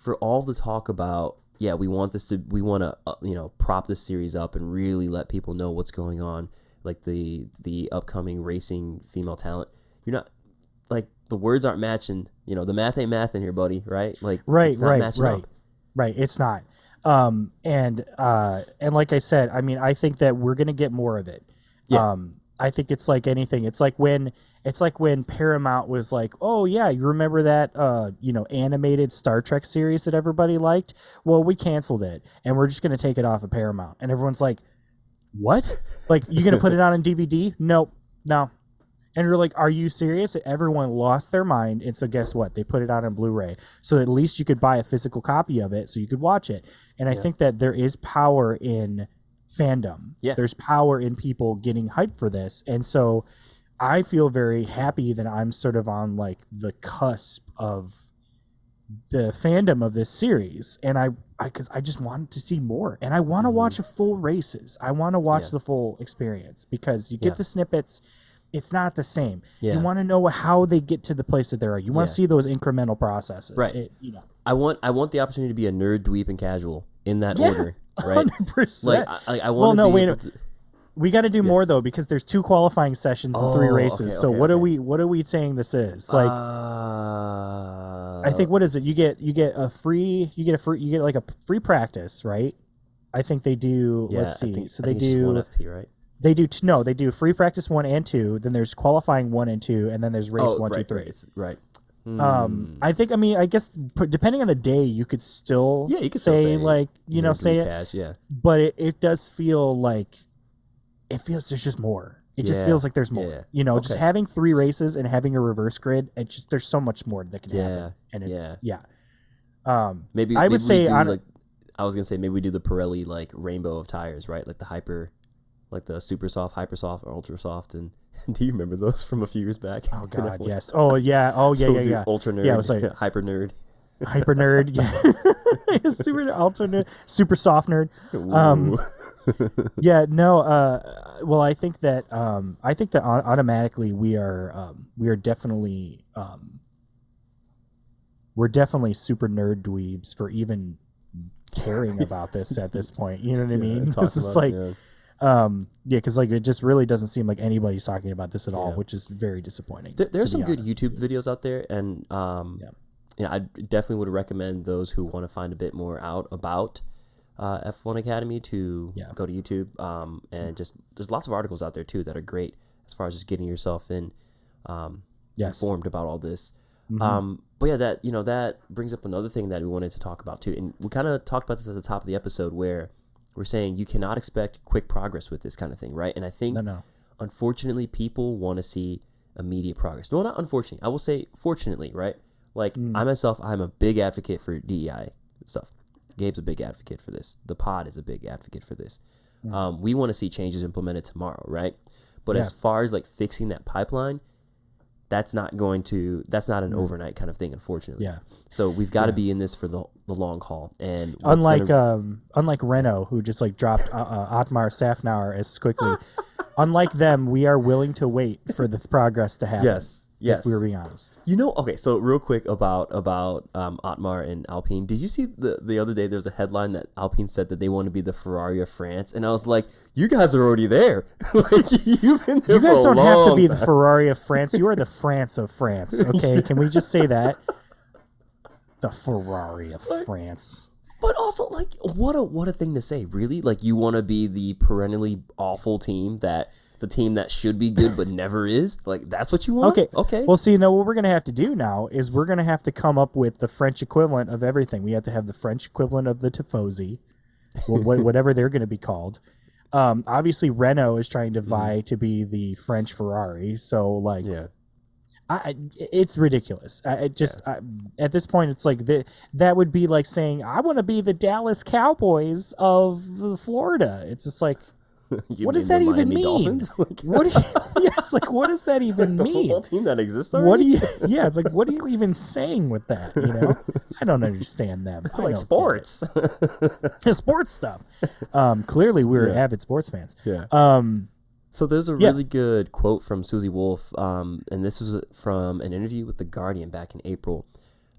for all the talk about, yeah, we want to prop this series up and really let people know what's going on, like the upcoming racing female talent. You're not, like, the words aren't matching, the math ain't math in here, buddy, right? Like, it's not matching up. Right, it's not. And like I said, I mean, I think that we're gonna get more of it. Yeah. I think it's like anything. It's like when Paramount was like, "Oh yeah, you remember that animated Star Trek series that everybody liked? Well, we canceled it, and we're just gonna take it off of Paramount." And everyone's like, "What? Like, you gonna put it on DVD? Nope, no." And you're like, "Are you serious?" Everyone lost their mind, and so guess what? They put it on Blu-ray, so at least you could buy a physical copy of it, so you could watch it. And I think that there is power in fandom. Yeah. There's power in people getting hyped for this, and so I feel very happy that I'm sort of on like the cusp of the fandom of this series, and I because I just wanted to see more, and I want to watch full races. I want to watch the full experience, because you get the snippets. It's not the same. Yeah. You want to know how they get to the place that they're at. You want to see those incremental processes. Right. I want the opportunity to be a nerd, dweep, and casual in that order. Right. 100%. Like I want to be able to... We got to do more though, because there's 2 qualifying sessions and 3 races. So what are we saying this is? Like, I think, what is it? You get a free practice, right? I think they do. Yeah, let's see. They do 1 FP, right? They do free practice 1 and 2. Then there's qualifying 1 and 2, and then there's race 1, 2, 3. Right. I think. I mean, I guess depending on the day, you could still say like say it. Cash, yeah. But it does feel like there's just more. It just feels like there's more. Yeah. Just having 3 races and having a reverse grid. There's so much more that can happen. And it's maybe I would say I was gonna say maybe we do the Pirelli like rainbow of tires, right? Like the hyper. Like the super soft, hyper soft, or ultra soft, and do you remember those from a few years back? Oh God, yes. Oh yeah. Yeah. Ultra nerd. Yeah, it was like hyper nerd. Hyper nerd. Yeah. Super ultra nerd. Super soft nerd. Yeah. No. Well, I think that automatically we are definitely we're definitely super nerd dweebs for even caring about this at this point. You know what I mean? This is like. Because like it just really doesn't seem like anybody's talking about this at all, which is very disappointing. There's some good YouTube videos out there, and I definitely would recommend those who want to find a bit more out about F1 Academy to go to YouTube. And just there's lots of articles out there too that are great as far as just getting yourself informed about all this. But yeah, that brings up another thing that we wanted to talk about too, and we kind of talked about this at the top of the episode where. We're saying you cannot expect quick progress with this kind of thing, right? And I think, unfortunately, people want to see immediate progress. No, not unfortunately. I will say fortunately, right? Like, I myself, I'm a big advocate for DEI stuff. Gabe's a big advocate for this. The pod is a big advocate for this. We want to see changes implemented tomorrow, right? But as far as, like, fixing that pipeline, that's not an overnight kind of thing, unfortunately. Yeah. So we've got to be in this for the long haul. And unlike Renault, who just like dropped Otmar Safnauer as quickly, unlike them, we are willing to wait for the progress to happen. Yes. If we were being honest. Okay, so real quick about Otmar and Alpine. Did you see the other day there was a headline that Alpine said that they want to be the Ferrari of France? And I was like, you guys are already there. Like, you've been there. You guys don't have to be the Ferrari of France. You are the France of France. Okay, can we just say that? The Ferrari of France. But also, like, what a thing to say, really? Like, you want to be the perennially awful team that should be good but never is? Like, that's what you want? Okay. Well, see, what we're going to have to do now is we're going to have to come up with the French equivalent of everything. We have to have the French equivalent of the Tifosi, whatever they're going to be called. Obviously, Renault is trying to vie to be the French Ferrari. So, like, it's ridiculous. At this point, it's like that would be like saying, I want to be the Dallas Cowboys of Florida. It's just like, what does that even mean? What does that even mean? The whole team that exists already? It's like, what are you even saying with that? I don't understand them. Like sports. Sports stuff. Clearly, we're avid sports fans. Yeah. So there's a really good quote from Susie Wolf, and this was from an interview with The Guardian back in April.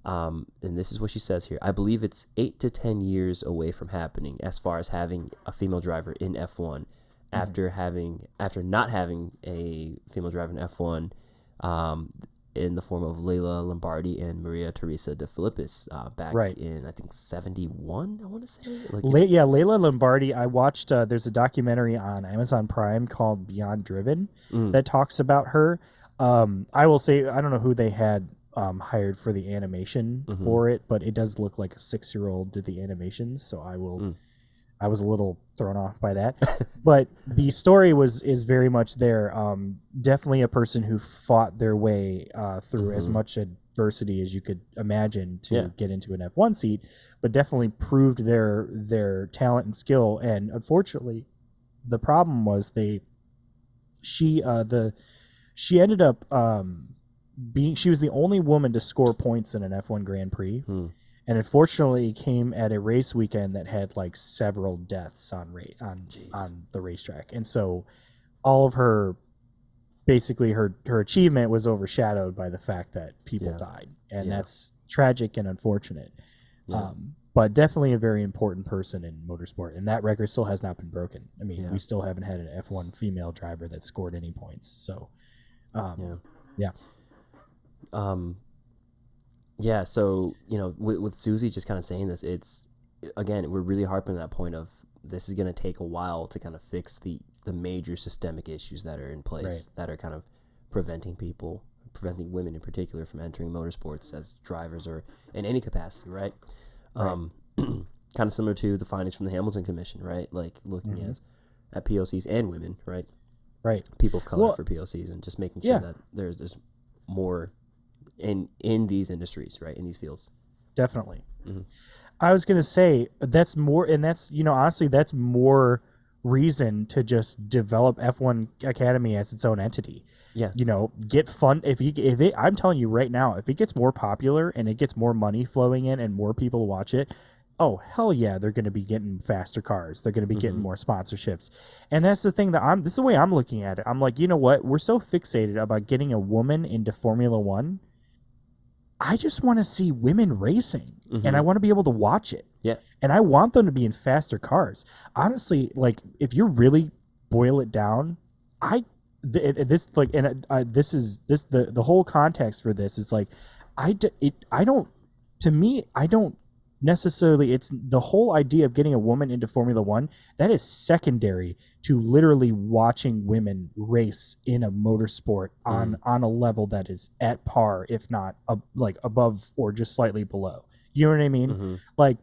And this is what she says here. I believe it's 8 to 10 years away from happening as far as having a female driver in F1 after not having a female driver in F1 in the form of Leila Lombardi and Maria Teresa de Filippis back in, I think, 71, I want to say. Leila Lombardi, I watched, there's a documentary on Amazon Prime called Beyond Driven that talks about her. I will say, I don't know who they had hired for the animation for it, but it does look like a 6-year-old did the animations, so I was a little thrown off by that. But the story is very much there. Definitely a person who fought their way through as much adversity as you could imagine to get into an F1 seat, but definitely proved their talent and skill. And unfortunately, the problem was she ended up she was the only woman to score points in an F1 Grand Prix. And unfortunately, it came at a race weekend that had like several deaths on the racetrack, and so all of her, basically her achievement was overshadowed by the fact that people died, and that's tragic and unfortunate. But definitely a very important person in motorsport, and that record still has not been broken. I mean, we still haven't had an F1 female driver that scored any points. So, Yeah, so, with Susie just kind of saying this, it's, again, we're really harping on that point of this is going to take a while to kind of fix the major systemic issues that are in place that are kind of preventing women in particular from entering motorsports as drivers or in any capacity, right? Kind of similar to the findings from the Hamilton Commission, right? Like looking at POCs and women, right? Right. People of color for POCs and just making sure that there's more in these industries, right, in these fields. Definitely. I was gonna say that's more, and that's honestly that's more reason to just develop F1 Academy as its own entity. Get fun. I'm telling you right now, if it gets more popular and it gets more money flowing in and more people watch it, oh hell yeah, they're going to be getting faster cars, they're going to be getting more sponsorships. And that's the thing this is the way I'm looking at it. I'm like, you know what, we're so fixated about getting a woman into Formula One. I just want to see women racing, and I want to be able to watch it. Yeah. And I want them to be in faster cars. Honestly, like if you really boil it down, the whole context for this is like, I don't necessarily, it's the whole idea of getting a woman into Formula One that is secondary to literally watching women race in a motorsport on a level that is at par, if not like above or just slightly below. You know what I mean? Like,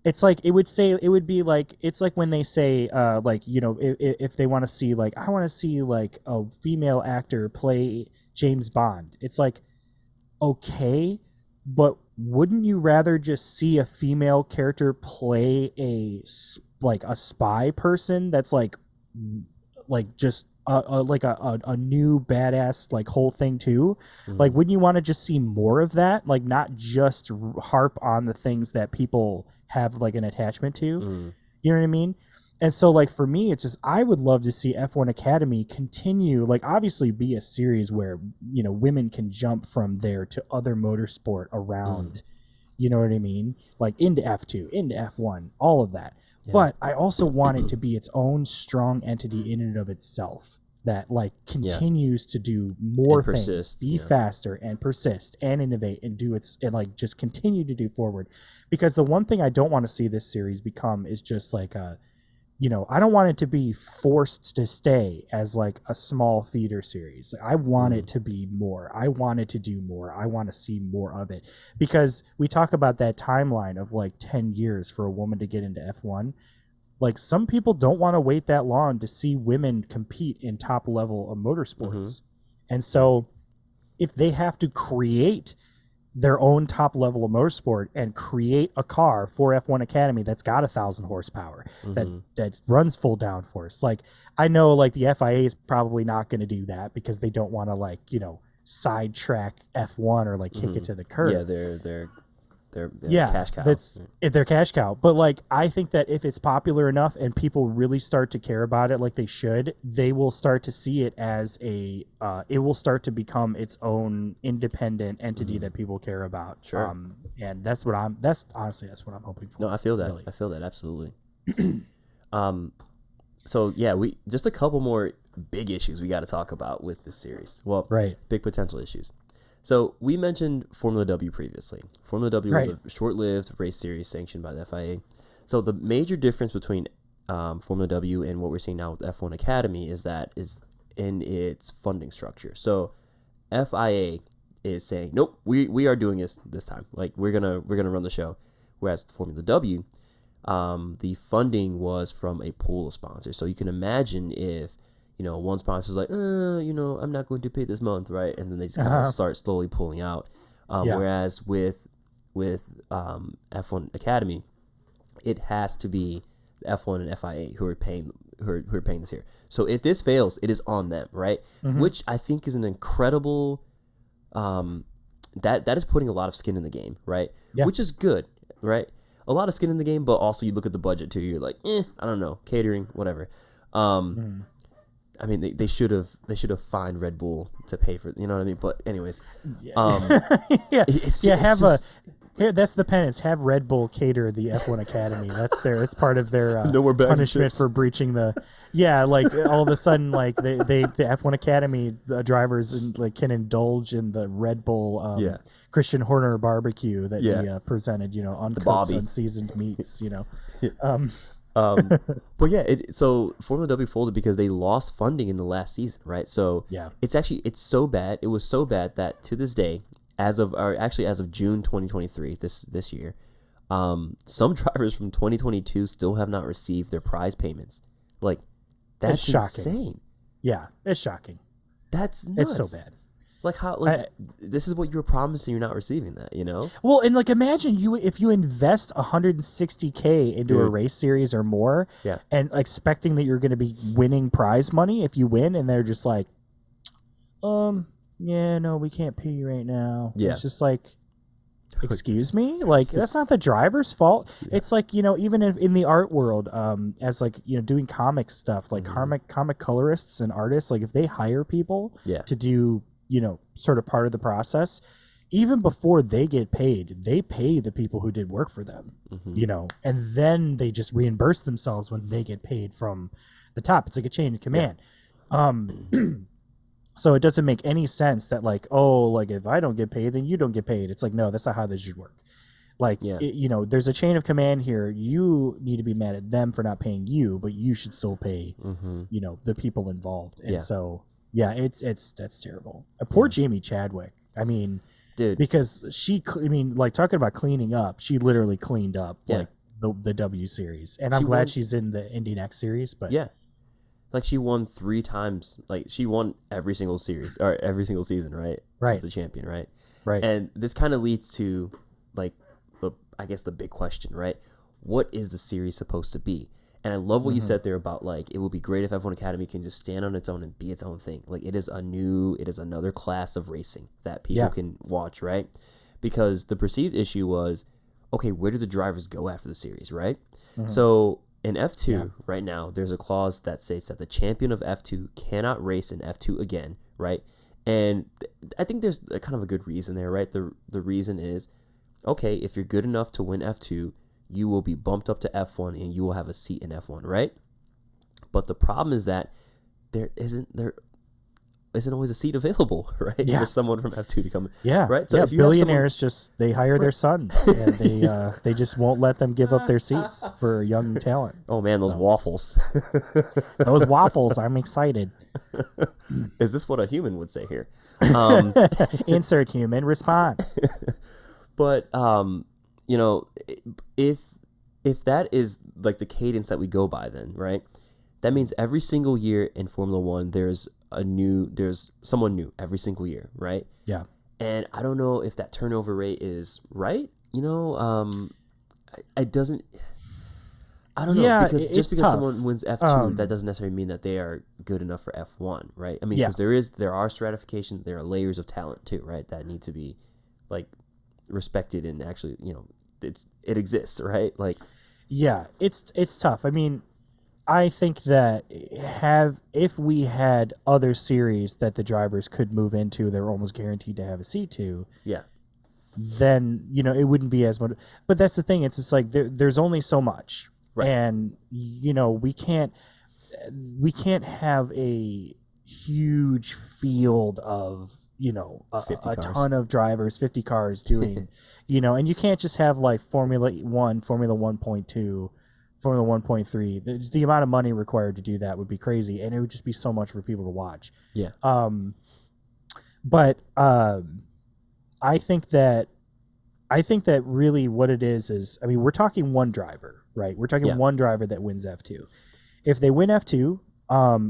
it's like, it would be like, it's like when they say like, if they want to see, like, I want to see like a female actor play James Bond. It's like, okay, but wouldn't you rather just see a female character play a spy person that's like just a new badass like whole thing too? Like, wouldn't you want to just see more of that? Like, not just harp on the things that people have like an attachment to. You know what I mean? And so, like, for me, it's just, I would love to see F1 Academy continue, like, obviously be a series where, women can jump from there to other motorsport around, you know what I mean? Like, into F2, into F1, all of that. Yeah. But I also want it to be its own strong entity in and of itself that, like, continues to do more things, be faster and persist and innovate and like, just continue to do forward. Because the one thing I don't want to see this series become is just like I don't want it to be forced to stay as like a small feeder series. I want it to be more. I want it to do more. I want to see more of it, because we talk about that timeline of like 10 years for a woman to get into F1. Like, some people don't want to wait that long to see women compete in top level of motorsports. And so if they have to create their own top level of motorsport and create a car for F1 Academy that's got 1,000 horsepower, that runs full downforce. Like, I know like the FIA is probably not going to do that because they don't want to, like, sidetrack F1 or like kick it to the curb. Yeah, they're their yeah, cash cow. That's their cash cow. But like, I think that if it's popular enough and people really start to care about it, like they should, they will start to see it as it will start to become its own independent entity that people care about. Sure. And that's honestly what I'm hoping for. No, I feel that. Really. I feel that absolutely. So yeah, we just a couple more big issues we got to talk about with this series. Well, big potential issues. So we mentioned Formula W previously. Formula W was a short-lived race series sanctioned by the FIA. So the major difference between Formula W and what we're seeing now with F1 Academy is in its funding structure. So FIA is saying, nope, we are doing this time. Like we're gonna run the show. Whereas with Formula W, the funding was from a pool of sponsors. So you can imagine if one sponsor's like, I'm not going to pay this month, right? And then they just kind of start slowly pulling out. Whereas with F1 Academy, it has to be F1 and FIA who are paying this here. So if this fails, it is on them, right? Which I think is an incredible. That is putting a lot of skin in the game, right? Yeah. Which is good, right? A lot of skin in the game, but also you look at the budget too. You're like, I don't know, catering, whatever. I mean, they should have fined Red Bull to pay for, you know what I mean? But anyways, that's the penance. Have Red Bull cater the F1 Academy. It's part of their no more punishment for breaching the. Yeah, like all of a sudden, like the F1 Academy drivers can indulge in the Red Bull Christian Horner barbecue that he presented. Uncooked, unseasoned meats. But yeah, so Formula W folded because they lost funding in the last season, right? So it's so bad. It was so bad that to this day, as of June 2023, this year, some drivers from 2022 still have not received their prize payments. Like, that's insane. Yeah, it's shocking. That's nuts. It's so bad. Like how this is what you were promising, you're not receiving that, Well, and like imagine if you invest $160K into a race series or more, and expecting that you're going to be winning prize money if you win, and they're just like, no, we can't pay you right now. Yeah. It's just like, excuse me, like that's not the driver's fault. It's like even in the art world, as doing comic stuff, like comic colorists and artists, like if they hire people to do sort of part of the process, even before they get paid, they pay the people who did work for them, and then they just reimburse themselves when they get paid from the top. It's like a chain of command. So it doesn't make any sense that if I don't get paid, then you don't get paid. It's like, no, that's not how this should work. There's a chain of command here. You need to be mad at them for not paying you, but you should still pay, the people involved. And so, that's terrible. Poor Jamie Chadwick. I mean, dude, because talking about cleaning up, she literally cleaned up the W series, and I'm glad she's in the Indy Next series. But like she won 3 times. Like she won every single series or every single season, right? Right. She's the champion, right? Right. And this kind of leads to I guess the big question, right? What is the series supposed to be? And I love what you said there about it would be great if F1 Academy can just stand on its own and be its own thing. Like it is another class of racing that people can watch, right? Because the perceived issue was, okay, where do the drivers go after the series, right? So in F2 right now, there's a clause that states that the champion of F2 cannot race in F2 again, right? And I think there's kind of a good reason there, right? The reason is, okay, if you're good enough to win F2, you will be bumped up to F1 and you will have a seat in F1, right? But the problem is that there isn't always a seat available, right? Yeah. For someone from F2 to come. Yeah. Right. So if billionaires they hire their sons and they just won't let them give up their seats for young talent. Oh man, those waffles. Those waffles. I'm excited. Is this what a human would say here? Insert human response. But if that is like the cadence that we go by, then right, that means every single year in Formula One there's someone new every single year, right? Yeah. And I don't know if that turnover rate is right. I don't know, because just because someone wins F2, that doesn't necessarily mean that they are good enough for F1, right? I mean, because there are stratification, there are layers of talent too, right? That need to be respected and actually, it exists, right? Like, yeah, it's tough. I mean, I think that if we had other series that the drivers could move into, they're almost guaranteed to have a seat to. Yeah. Then it wouldn't be as much. But that's the thing. It's just like there's only so much, right. And we can't have a huge field of a ton of drivers, 50 cars doing, and you can't just have like Formula 1, Formula 1.2. Formula 1.3, the amount of money required to do that would be crazy, and it would just be so much for people to watch. Yeah. But I think that really what it is, I mean, we're talking one driver, right? We're talking one driver that wins F2. If they win F2,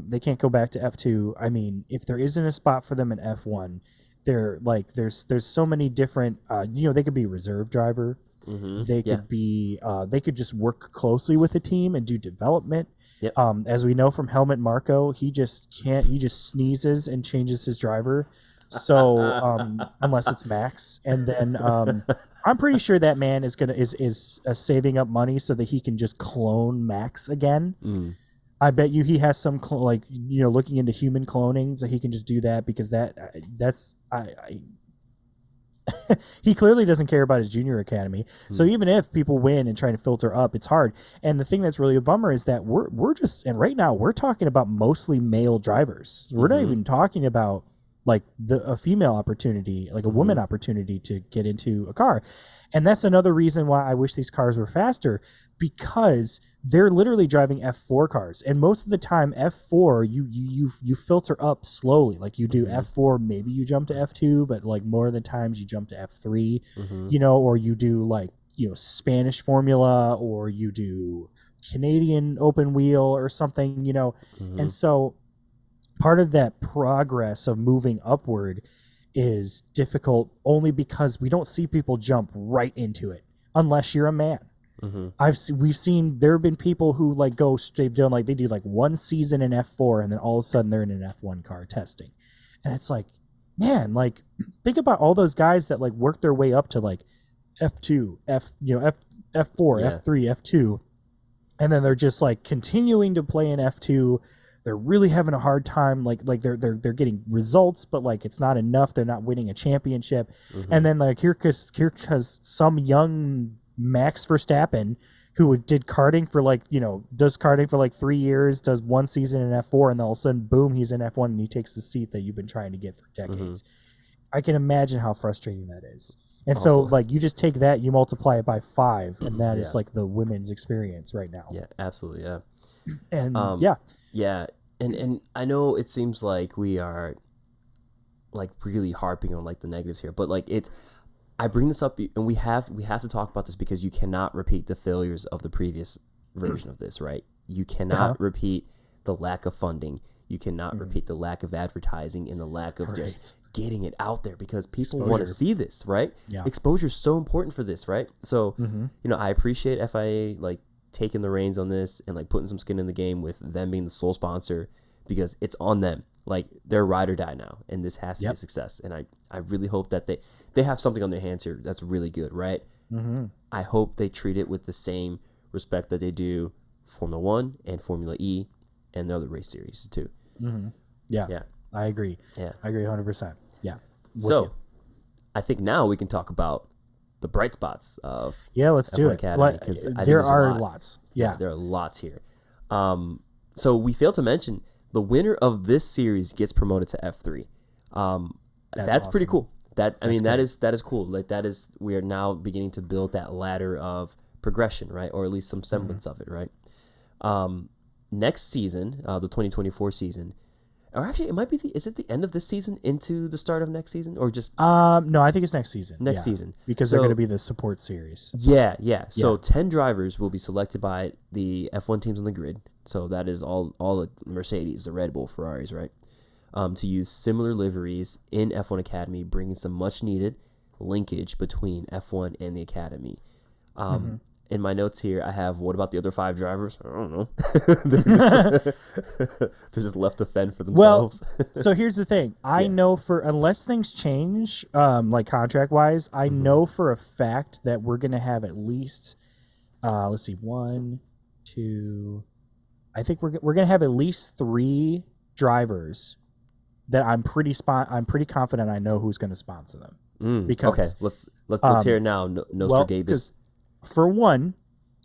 they can't go back to F2. I mean, if there isn't a spot for them in F1, they're like there's so many different they could be a reserve driver. Mm-hmm. They could be they could just work closely with the team and do development. Yep. As we know from Helmut Marko, he just sneezes and changes his driver. So unless it's Max, and then I'm pretty sure that man is saving up money so that he can just clone Max again. I bet you he has some looking into human cloning, so he can just do that because that's he clearly doesn't care about his junior academy. So even if people win and try to filter up, it's hard. And the thing that's really a bummer is that we're just, and right now we're talking about mostly male drivers. We're not even talking about like a female opportunity, like a woman opportunity to get into a car. And that's another reason why I wish these cars were faster, because they're literally driving F4 cars. And most of the time F4, you filter up slowly. Like you do F4, maybe you jump to F2, but like more of the times you jump to F3, or you do like, Spanish Formula, or you do Canadian open wheel or something, And so part of that progress of moving upward is difficult only because we don't see people jump right into it unless you're a man. We've seen there have been people who like go straight down, like they do like one season in F4 and then all of a sudden they're in an F1 car testing, and it's like, man, like think about all those guys that like work their way up to like F2, F4, F3, F2, and then they're just like continuing to play in F2. They're really having a hard time, like they're getting results, but like it's not enough. They're not winning a championship, and then like here because some young Max Verstappen who did karting for does karting for like 3 years, does one season in F4, and then all of a sudden, boom, he's in F1 and he takes the seat that you've been trying to get for decades. I can imagine how frustrating that is. And also, so like you just take that, you multiply it by 5, and that is like the women's experience right now. Yeah, absolutely, yeah. And yeah, and I know it seems like we are like really harping on like the negatives here, but like I bring this up, and we have to talk about this because you cannot repeat the failures of the previous version of this, right? You cannot repeat the lack of funding. You cannot repeat the lack of advertising and the lack of just getting it out there, because people want to see this, right? Yeah. Exposure is so important for this, right? So, I appreciate FIA like taking the reins on this and like putting some skin in the game with them being the sole sponsor, because it's on them. Like they're ride or die now, and this has to be a success. And I really hope that they have something on their hands here that's really good, right? I hope they treat it with the same respect that they do Formula 1 and Formula E and the other race series too. Yeah, I agree. Yeah, I agree 100%. Yeah. So I think now we can talk about the bright spots of let's F1 do it. Academy, because there are lots. Yeah, there are lots here. So we failed to mention the winner of this series gets promoted to F3. That's awesome. Pretty cool. That is cool. Like we are now beginning to build that ladder of progression, right? Or at least some semblance of it, right? Next season, the 2024 season, or actually it might be is it the end of this season into the start of next season, or just no, I think it's next season. Next season, because they're going to be the support series. Yeah. So 10 drivers will be selected by the F1 teams on the grid. So that is all the Mercedes, the Red Bull, Ferraris, right? To use similar liveries in F1 Academy, bringing some much needed linkage between F1 and the Academy. And in my notes here, I have, what about the other 5 drivers? I don't know. They're just left to fend for themselves. Well, so here's the thing. I know unless things change, like contract-wise, I know for a fact that we're going to have at least, let's see, 1, 2, I think we're going to have at least 3 drivers that I'm pretty confident I know who's going to sponsor them. Because let's hear it now. Nostradamus. For one,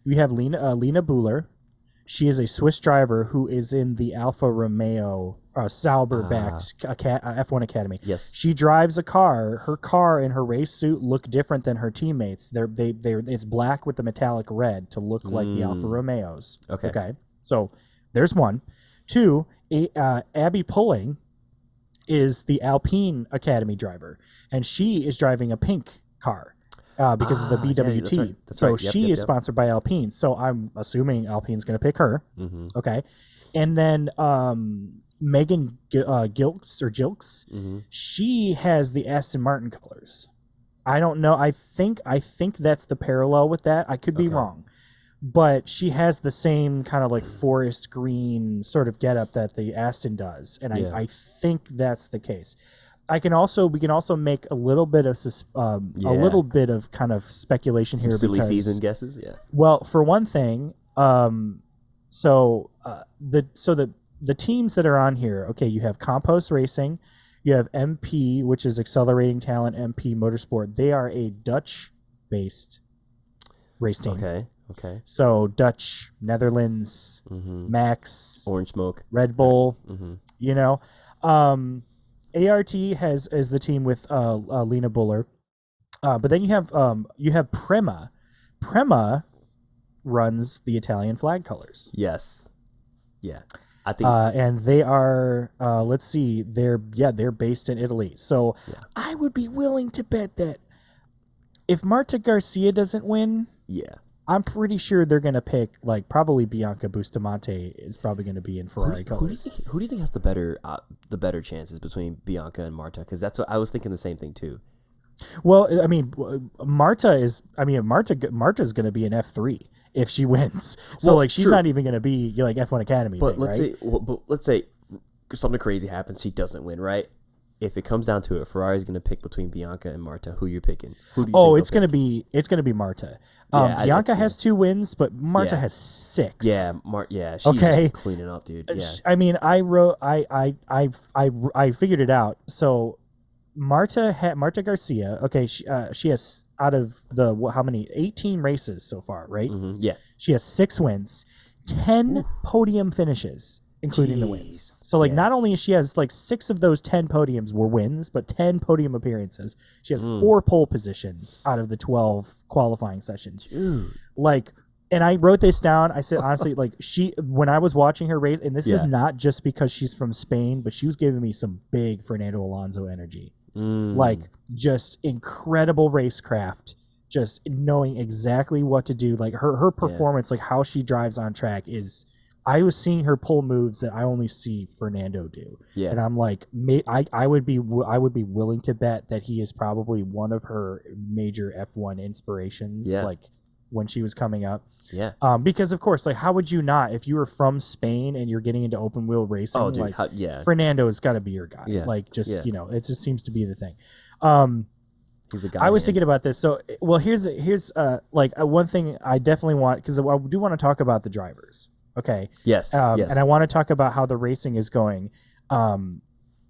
we have Lena Buhler. She is a Swiss driver who is in the Alfa Romeo Sauber-backed F1 Academy. Yes, she drives a car. Her car and her race suit look different than her teammates. It's black with the metallic red to look like the Alfa Romeos. Okay. So there's one. 2, Abby Pulling is the Alpine Academy driver, and she is driving a pink car. Because of the BWT. Yeah, that's so right. she is sponsored by Alpine. So I'm assuming Alpine's going to pick her. Okay. And then Megan Gilks, she has the Aston Martin colors. I don't know. I think that's the parallel with that. I could be wrong. But she has the same kind of like forest green sort of getup that the Aston does. And I think that's the case. We can also make a little bit of kind of speculation here. Silly season guesses, Well, for one thing, the teams that are on here. Okay, you have Compost Racing, you have MP, which is Accelerating Talent MP Motorsport. They are a Dutch-based race team. Okay. So Dutch, Netherlands, Max, Orange Smoke, Red Bull. You know. ART is the team with Lena Buhler, but then you have Prema. Prema runs the Italian flag colors. Yes, I think, and they are let's see, they're based in Italy. So I would be willing to bet that if Marta Garcia doesn't win, I'm pretty sure they're going to pick, like, probably Bianca Bustamante is probably going to be in Ferrari colors. Who do you think has the better chances between Bianca and Marta? Because that's what I was thinking, the same thing too. Well, I mean, Marta's going to be an F3 if she wins. So she's not even going to be like F1 Academy. But let's say something crazy happens, she doesn't win, right? If it comes down to it, Ferrari's going to pick between Bianca and Marta. Who you're picking? Who do you think it's going to be Marta. Bianca has 2 wins, but Marta has 6. Yeah, she's just cleaning up, dude. Yeah. I mean, I figured it out. So Marta Garcia. Okay, she has, out of the how many 18 races so far, right? Yeah, she has 6 wins, 10 podium finishes, including the wins. So not only she has 6 of those 10 podiums were wins, but 10 podium appearances. She has 4 pole positions out of the 12 qualifying sessions. Dude. And I wrote this down. I said, honestly, when I was watching her race, and this is not just because she's from Spain, but she was giving me some big Fernando Alonso energy. Just incredible racecraft, just knowing exactly what to do. Her performance, how she drives on track is... I was seeing her pull moves that I only see Fernando do, and I'm like, I would be willing to bet that he is probably one of her major F1 inspirations, when she was coming up. Because of course, how would you not, if you were from Spain and you're getting into open wheel racing? Oh, dude, Fernando has got to be your guy. It just seems to be the thing. He's the guy. I was thinking about this. So, here's one thing I definitely want, because I do want to talk about the drivers. Okay. Yes. And I want to talk about how the racing is going. And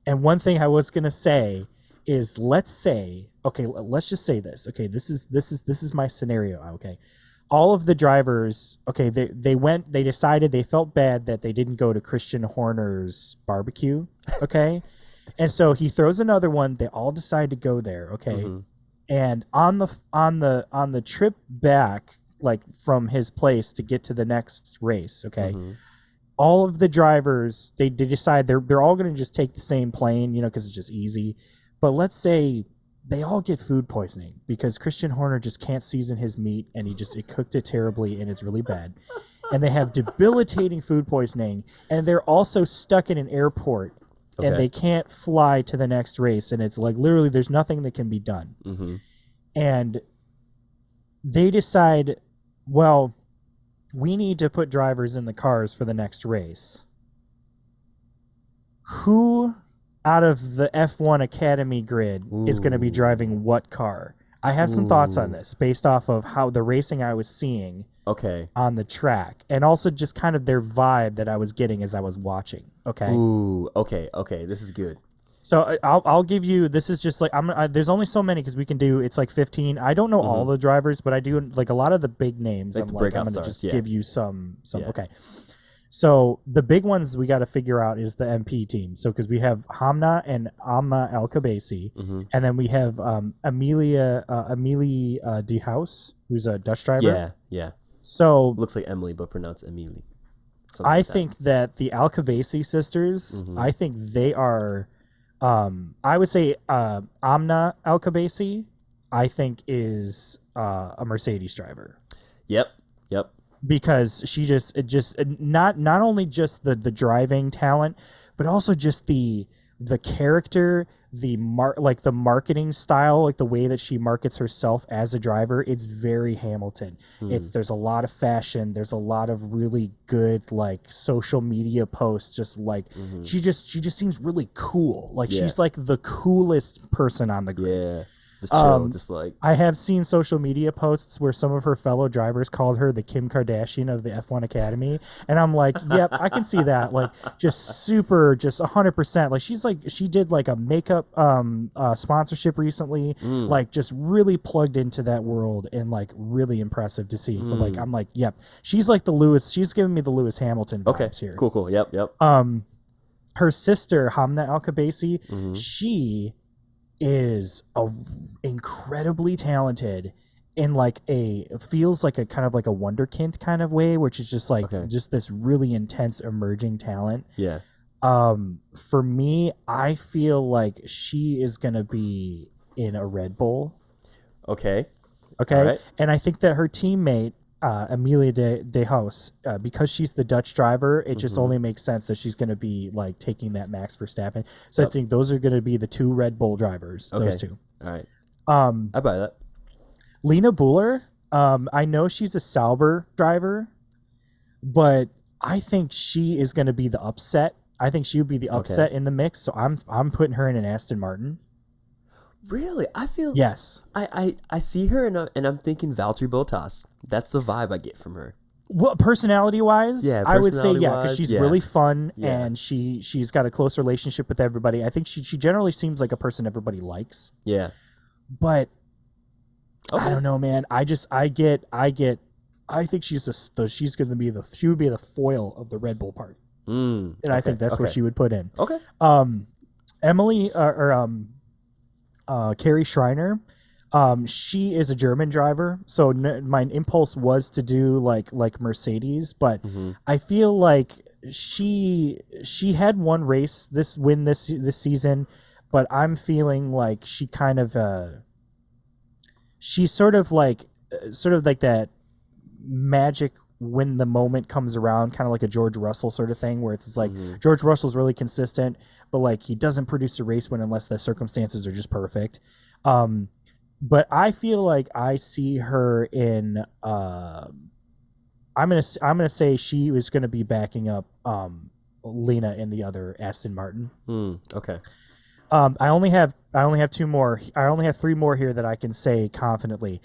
one thing I was gonna say is, let's just say this. Okay, this is my scenario. Okay, all of the drivers. Okay, they decided they felt bad that they didn't go to Christian Horner's barbecue. Okay, and so he throws another one. They all decide to go there. Okay, and on the trip back, from his place to get to the next race, all of the drivers, they decide they're all going to just take the same plane, because it's just easy. But let's say they all get food poisoning because Christian Horner just can't season his meat, and he cooked it terribly, and it's really bad. And they have debilitating food poisoning, and they're also stuck in an airport, and they can't fly to the next race, and it's literally there's nothing that can be done. And they decide, Well, we need to put drivers in the cars for the next race. Who out of the F1 Academy grid is going to be driving what car? I have some thoughts on this based off of how the racing I was seeing on the track, and also just kind of their vibe that I was getting as I was watching. Okay. Ooh, okay. This is good. So I'll give you. This is just like there's only so many because we can do. It's like 15. I don't know all the drivers, but I do like a lot a lot of the big names. I'm going to just give you some. Yeah. Okay. So the big ones we got to figure out is the MP team. So because we have Hamna and Amma El-Kabasi, and then we have Amelie De House, who's a Dutch driver. Yeah. So looks like Emily, but pronounced Amelie. I think that the El-Kabasi sisters, I think they are. I would say Amna El-Kabasi, I think is a Mercedes driver. Yep. Because she just not only just the driving talent, but also just the character, the marketing style, like the way that she markets herself as a driver. It's very Hamilton. There's a lot of fashion. There's a lot of really good like social media posts. Just like she just seems really cool. Like she's like the coolest person on the grid. Yeah. Just chill, just like I have seen social media posts where some of her fellow drivers called her the Kim Kardashian of the F1 Academy, and I'm like, yep, I can see that. Like, just super, just 100%. Like, she did like a makeup sponsorship recently, like just really plugged into that world and like really impressive to see. So like, I'm like, yep, she's like the Lewis. She's giving me the Lewis Hamilton vibes here. Cool. Yep. Her sister Hamna El-Kabasi, she is incredibly talented in like feels like a kind of like a wonderkind kind of way, which is just like just this really intense emerging talent. Yeah. For me, I feel like she is gonna be in a Red Bull. Okay. Right. And I think that her teammate Amelia de House, because she's the Dutch driver, it just only makes sense that she's going to be like taking that Max Verstappen. So I think those are going to be the two Red Bull drivers. Those two. All right. I buy that. Lena Buller, I know she's a Sauber driver, but I think she is going to be the upset. I think she would be the upset in the mix. So I'm putting her in an Aston Martin. Really? I feel yes. I see her and I'm thinking Valtteri Bottas. That's the vibe I get from her. Well, personality wise, I would say because she's really fun and she's got a close relationship with everybody. I think she generally seems like a person everybody likes. Yeah. But I don't know, man. I think she's going to be the foil of the Red Bull party. And I think that's what she would put in. Okay. Emily Carrie Schreiner, she is a German driver, so my impulse was to do like Mercedes, but I feel like she had one race this season, but I'm feeling like she kind of she's sort of like that magic when the moment comes around, kind of like a George Russell sort of thing, where it's like George Russell's really consistent, but like he doesn't produce a race win unless the circumstances are just perfect. But I feel like I see her in. I'm gonna say she was gonna be backing up Lena in the other Aston Martin. Okay. I only have two more. I only have three more here that I can say confidently.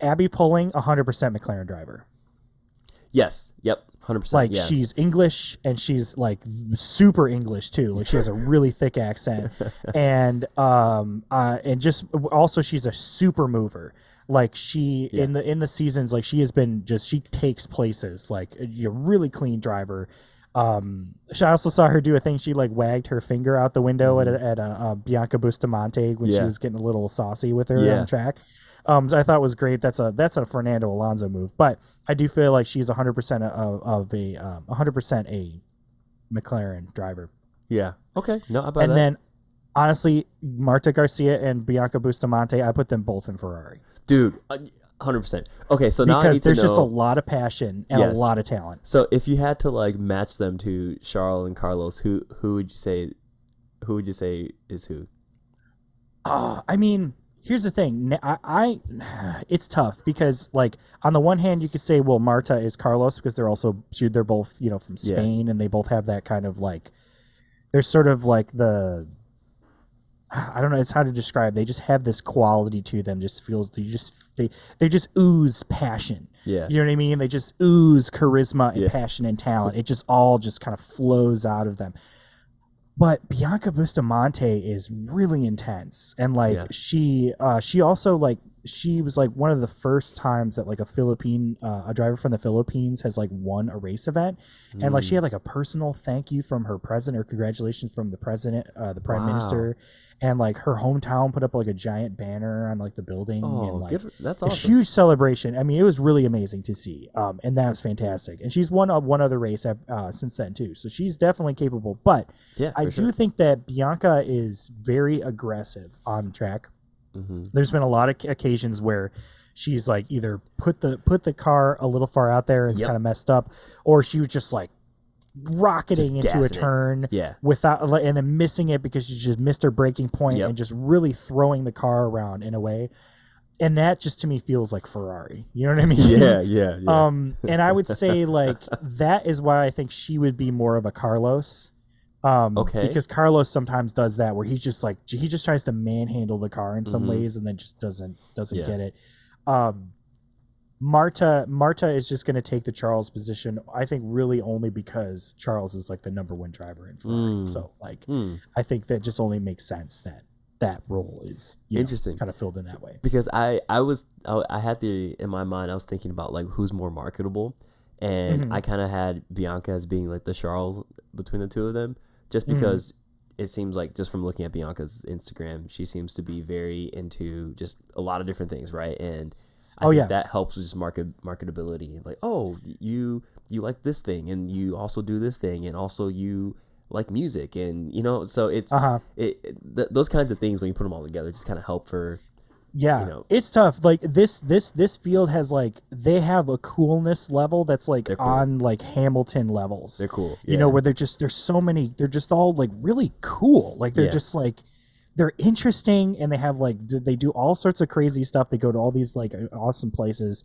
Abby Pulling, 100% McLaren driver. Yes. Yep. 100%. Like she's English and she's like super English too. Like she has a really thick accent, and just also she's a super mover. Like she in the seasons, like she has been she takes places. Like a really clean driver. I also saw her do a thing. She like wagged her finger out the window at Bianca Bustamante when she was getting a little saucy with her on track. I thought was great. That's a Fernando Alonso move, but I do feel like she's 100% of a 100% a McLaren driver. Yeah. Okay. No, I buy and that. then honestly, Marta Garcia and Bianca Bustamante, I put them both in Ferrari. Dude, 100%. Okay, so now because there's just a lot of passion and a lot of talent. So if you had to like match them to Charles and Carlos, who would you say is who? I mean, Here's the thing. It's tough because, like, on the one hand, you could say, well, Marta is Carlos because they're both, you know, from Spain, and they both have that kind of like, they're sort of like I don't know, it's hard to describe. They just have this quality to them. Just feels they just ooze passion. Yeah, you know what I mean. They just ooze charisma and passion and talent. It just all just kind of flows out of them. But Bianca Bustamante is really intense, and like she also like she was like one of the first times that like a driver from the Philippines has like won a race event, and like she had like a personal thank you from her president or congratulations from the president, the prime minister, and like her hometown put up like a giant banner on like the building, and like that's awesome. A huge celebration. I mean, it was really amazing to see, and that was fantastic. And she's won one other race since then too, so she's definitely capable. But I do think that Bianca is very aggressive on track. Mm-hmm. There's been a lot of occasions where she's like either put the car a little far out there and it's kind of messed up, or she was just like rocketing into a turn without, and then missing it because she just missed her braking point and just really throwing the car around in a way. And that just to me feels like Ferrari. You know what I mean? Yeah. And I would say like that is why I think she would be more of a Carlos. Because Carlos sometimes does that where he just tries to manhandle the car in some ways and then just doesn't get it. Marta is just going to take the Charles position, I think, really only because Charles is like the number one driver in Ferrari. So like I think that just only makes sense that role is interesting, kind of filled in that way. Because I had in my mind, I was thinking about like who's more marketable, and I kind of had Bianca as being like the Charles between the two of them. Just because it seems like, just from looking at Bianca's Instagram, she seems to be very into just a lot of different things, right? And I think that helps with just marketability. Like, oh, you like this thing, and you also do this thing, and also you like music, and you know, so it's those kinds of things when you put them all together just kind of help for. Yeah, you know, it's tough. Like this field has like, they have a coolness level that's like cool. On like Hamilton levels. They're cool. You know, where there's so many, they're just all like really cool. Like they're just like, they're interesting, and they have like, they do all sorts of crazy stuff. They go to all these like awesome places,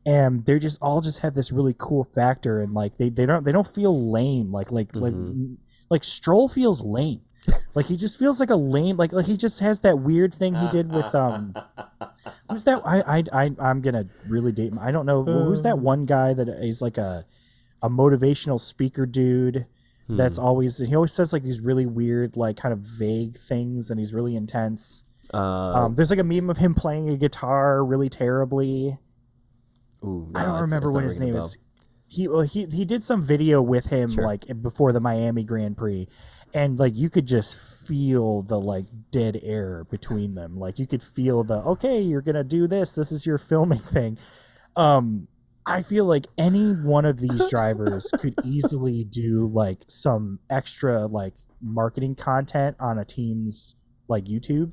and they're just all just have this really cool factor. And like, they don't feel lame. Like Stroll feels lame. Like he just feels like a lame, like he just has that weird thing he did with who's that? I'm gonna really date him. I don't know who's that one guy that is like a motivational speaker dude that's he always says like these really weird, like kind of vague things, and he's really intense. There's like a meme of him playing a guitar really terribly. Ooh, no, I don't remember what his name is. He did some video with him like before the Miami Grand Prix, and like you could just feel the like dead air between them. Like you could feel okay, you're gonna do this is your filming thing. I feel like any one of these drivers could easily do like some extra like marketing content on a team's like YouTube,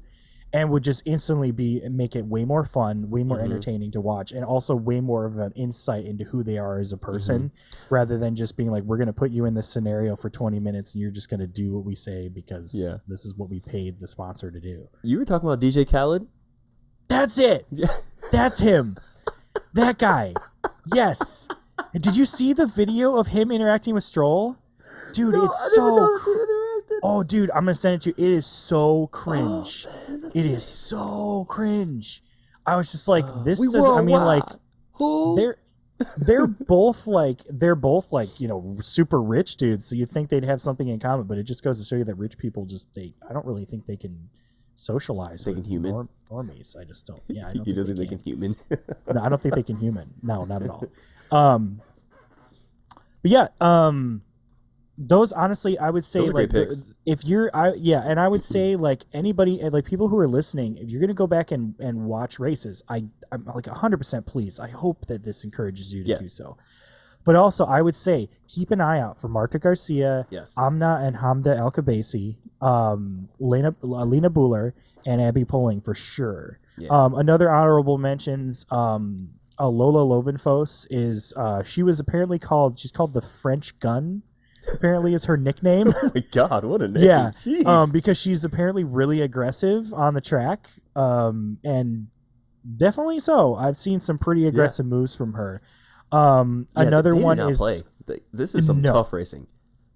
and would just instantly make it way more fun, way more entertaining to watch, and also way more of an insight into who they are as a person, rather than just being like, we're going to put you in this scenario for 20 minutes and you're just going to do what we say because this is what we paid the sponsor to do. You were talking about DJ Khaled? That's it. Yeah. That's him. That guy. Yes. Did you see the video of him interacting with Stroll? Dude, it's so... Oh, dude, I'm going to send it to you. It is so cringe. It is so cringe. I was just like, they're both like, you know, super rich dudes. So you'd think they'd have something in common, but it just goes to show you that rich people I don't really think they can socialize with normies. I just don't. Yeah, I don't. You don't think they can human? No, I don't think they can human. No, not at all. But yeah, those honestly, I would say like if you're, and I would say like anybody, like people who are listening, if you're gonna go back and watch races, I'm like 100% pleased. I hope that this encourages you to do so. But also, I would say keep an eye out for Marta Garcia, Amna and Hamda El Khabaisi, Lena Buller, and Abby Pulling for sure. Yeah. Another honorable mentions. Lola Lovenfos is she was apparently called the French Gun. apparently is her nickname. Oh my God, what a name. Yeah. Jeez. Because she's apparently really aggressive on the track. And definitely so. I've seen some pretty aggressive moves from her. Another they one do not is play. This is some tough racing.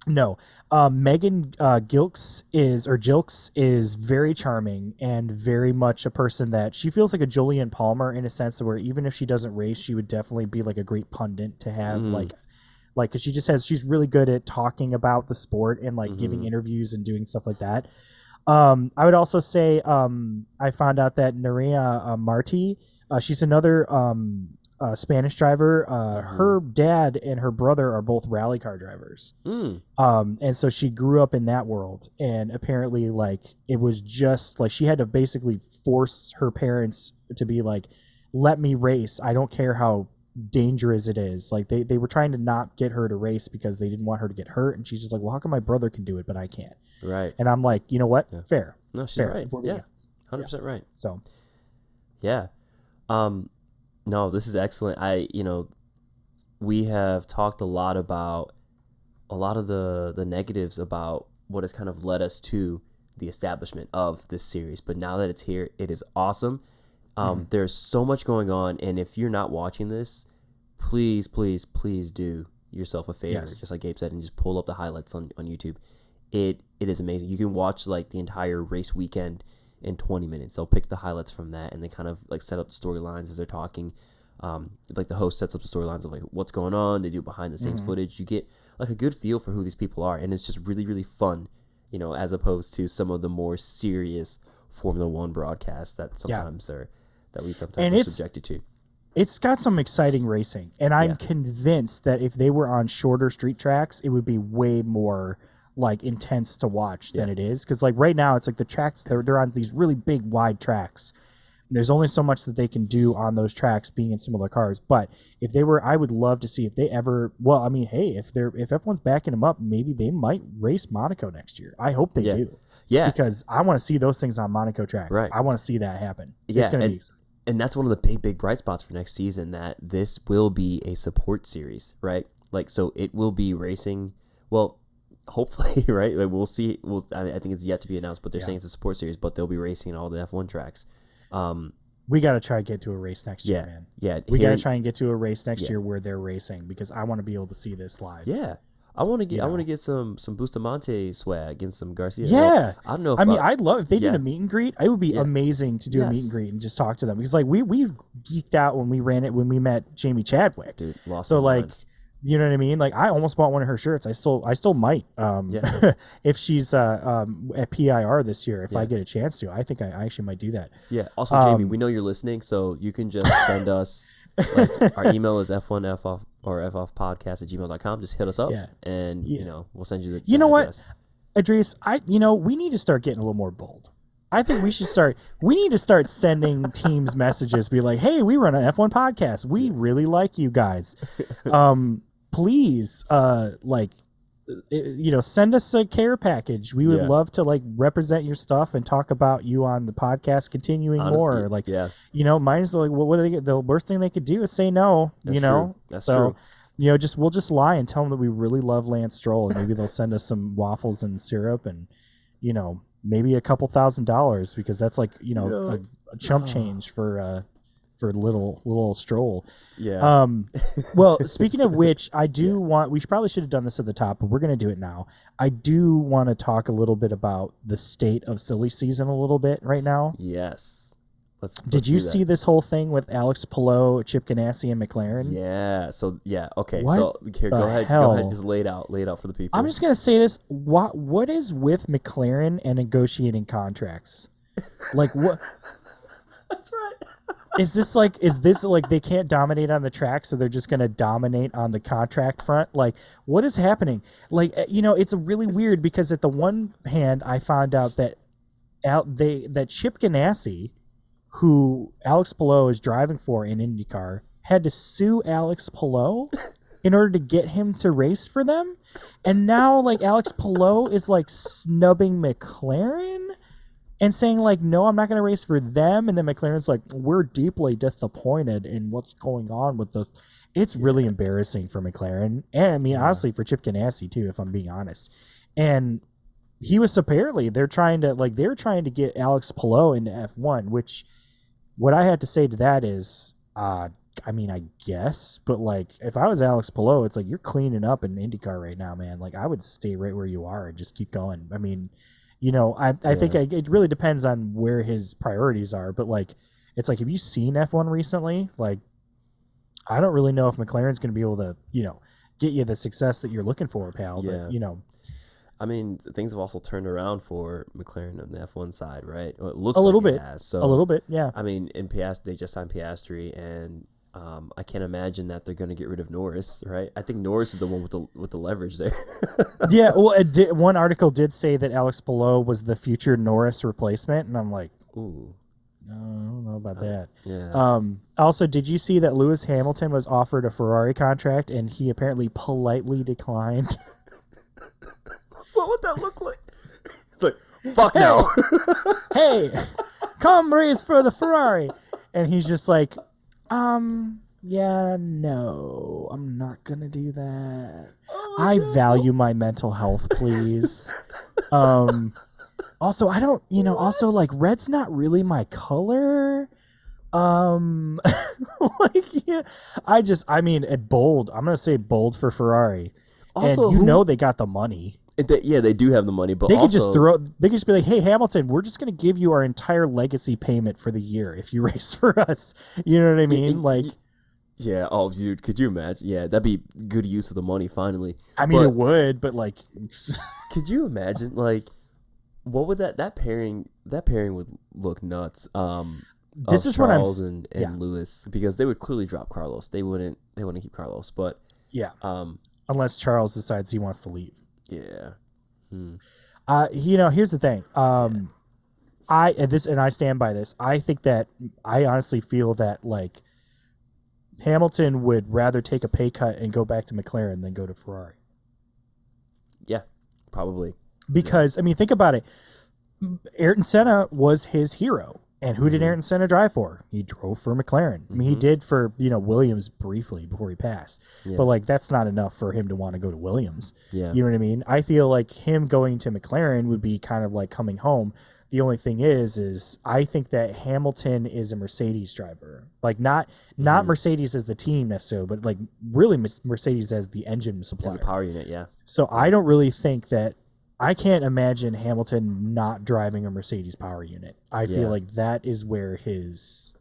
No, Megan Gilks is very charming and very much a person that she feels like a Julian Palmer in a sense where even if she doesn't race, she would definitely be like a great pundit to have like because she's really good at talking about the sport and like giving interviews and doing stuff like that. I would also say I found out that Nerea Marti, she's another Spanish driver. Her dad and her brother are both rally car drivers. And so she grew up in that world. And apparently, like, it was just like she had to basically force her parents to be like, let me race. I don't care how dangerous it is. Like, they were trying to not get her to race because they didn't want her to get hurt. And she's just like, well, how come my brother can do it, but I can't? Right. And I'm like, you know what? Yeah. Fair. No, she's fair. right. Yeah. 100% right. So, yeah. No, this is excellent. We have talked a lot about a lot of the negatives about what has kind of led us to the establishment of this series. But now that it's here, it is awesome. There's so much going on. And if you're not watching this, please, please, please do yourself a favor, just like Gabe said, and just pull up the highlights on YouTube. It is amazing. You can watch like the entire race weekend in 20 minutes. They'll pick the highlights from that and they kind of like set up the storylines as they're talking. Like the host sets up the storylines of like what's going on. They do behind the scenes footage. You get like a good feel for who these people are, and it's just really, really fun, as opposed to some of the more serious Formula One broadcasts that sometimes are subjected to. It's got some exciting racing, and I'm convinced that if they were on shorter street tracks, it would be way more like intense to watch than it is. Because like right now, it's like the tracks they're on these really big wide tracks. There's only so much that they can do on those tracks being in similar cars. But if they were, I would love to see if they ever. Well, I mean, hey, if F1's backing them up, maybe they might race Monaco next year. I hope they do. Yeah, because I want to see those things on Monaco track. Right, I want to see that happen. It's going to be exciting. And that's one of the big bright spots for next season, that this will be a support series, right? Like, so it will be racing. Well, hopefully, right? Like, we'll see. I think it's yet to be announced, but they're saying it's a support series, but they'll be racing all the F1 tracks. We got to try and get to a race next year, man. Yeah. We got to try and get to a race next year where they're racing, because I want to be able to see this live. Yeah. I want to get some Bustamante swag and some Garcia. Yeah. Well, I don't know. I'd love if they did a meet and greet. It would be amazing to do a meet and greet and just talk to them, because like we've geeked out when we met Jamie Chadwick. Dude, so like, you know what I mean? Like, I almost bought one of her shirts. I still might. If she's at PIR this year, if I get a chance to, I think I actually might do that. Yeah. Also, Jamie, we know you're listening, so you can just send us. Like, our email is f1foff or ffpodcast@gmail.com. Just hit us up, and we'll send you the. You know what, Idris? We need to start getting a little more bold. I think we should start. We need to start sending teams messages. Be like, hey, we run an F1 podcast. We really like you guys. Please, send us a care package. We would love to like represent your stuff and talk about you on the podcast, continuing more. Like, might as well. What are they? The worst thing they could do is say no. That's true. That's true. We'll just lie and tell them that we really love Lance Stroll, and maybe they'll send us some waffles and syrup, and maybe a couple $1,000s, because that's like a chump change for little Stroll. Yeah. Well, speaking of which, I do want. We probably should have done this at the top, but we're going to do it now. I do want to talk a little bit about the state of silly season a little bit right now. Yes. Did you see this whole thing with Alex Palou, Chip Ganassi, and McLaren? Yeah. So okay. What so here, go ahead. Go ahead. Just lay it out for the people. I'm just gonna say this. What is with McLaren and negotiating contracts? Like what? That's right. Is this like they can't dominate on the track, so they're just going to dominate on the contract front? Like, what is happening? Like, it's really weird, because at the one hand, I found out that Chip Ganassi, who Alex Palou is driving for in IndyCar, had to sue Alex Palou in order to get him to race for them. And now like Alex Palou is like snubbing McLaren. and saying like, no, I'm not going to race for them. And then McLaren's like, we're deeply disappointed in what's going on with this. It's really embarrassing for McLaren. And I mean, honestly, for Chip Ganassi too, if I'm being honest. And he was apparently they're trying to get Alex Palou into F1, which what I had to say to that is, I mean, I guess, but like if I was Alex Palou, it's like you're cleaning up in IndyCar right now, man. Like I would stay right where you are and just keep going. I mean, I think it really depends on where his priorities are, but like it's like, have you seen F1 recently? Like I don't really know if McLaren's going to be able to, get you the success that you're looking for, pal. Yeah. But, I mean, things have also turned around for McLaren on the F1 side, right? Well, it looks a little like bit. It has. So, a little bit, yeah. I mean, in Piastri, they just signed Piastri, and I can't imagine that they're going to get rid of Norris, right? I think Norris is the one with the leverage there. Yeah, well, one article did say that Alex Palou was the future Norris replacement, and I'm like, ooh. No, I don't know about that. Yeah. Also, did you see that Lewis Hamilton was offered a Ferrari contract, and he apparently politely declined? What would that look like? It's like, fuck no. Hey, come race for the Ferrari. And he's just like, yeah, no, I'm not going to do that. I value my mental health, please. Also, I don't, also like red's not really my color. I mean, bold. I'm going to say bold for Ferrari. Also, and they got the money. They do have the money, but they could just be like, "Hey, Hamilton, we're just going to give you our entire legacy payment for the year if you race for us." You know what I mean? Yeah. Oh, dude, could you imagine? Yeah, that'd be good use of the money. Finally, I mean, it would, but like, could you imagine? Like, what would that pairing? That pairing would look nuts. This is Charles and Lewis, because they would clearly drop Carlos. They wouldn't keep Carlos, but yeah. Unless Charles decides he wants to leave. Yeah. Here's the thing. I stand by this. I think that I honestly feel that like Hamilton would rather take a pay cut and go back to McLaren than go to Ferrari. Yeah, probably. Because I mean, think about it. Ayrton Senna was his hero. And who did Ayrton Senna drive for? He drove for McLaren. I mean, he did for, Williams briefly before he passed. Yeah. But, like, that's not enough for him to want to go to Williams. Yeah. You know what I mean? I feel like him going to McLaren would be kind of like coming home. The only thing is I think that Hamilton is a Mercedes driver. Like, not Mercedes as the team necessarily, but, like, really Mercedes as the engine supplier. As the power unit, yeah. So I don't really think that I can't imagine Hamilton not driving a Mercedes power unit. I feel like that's where he is.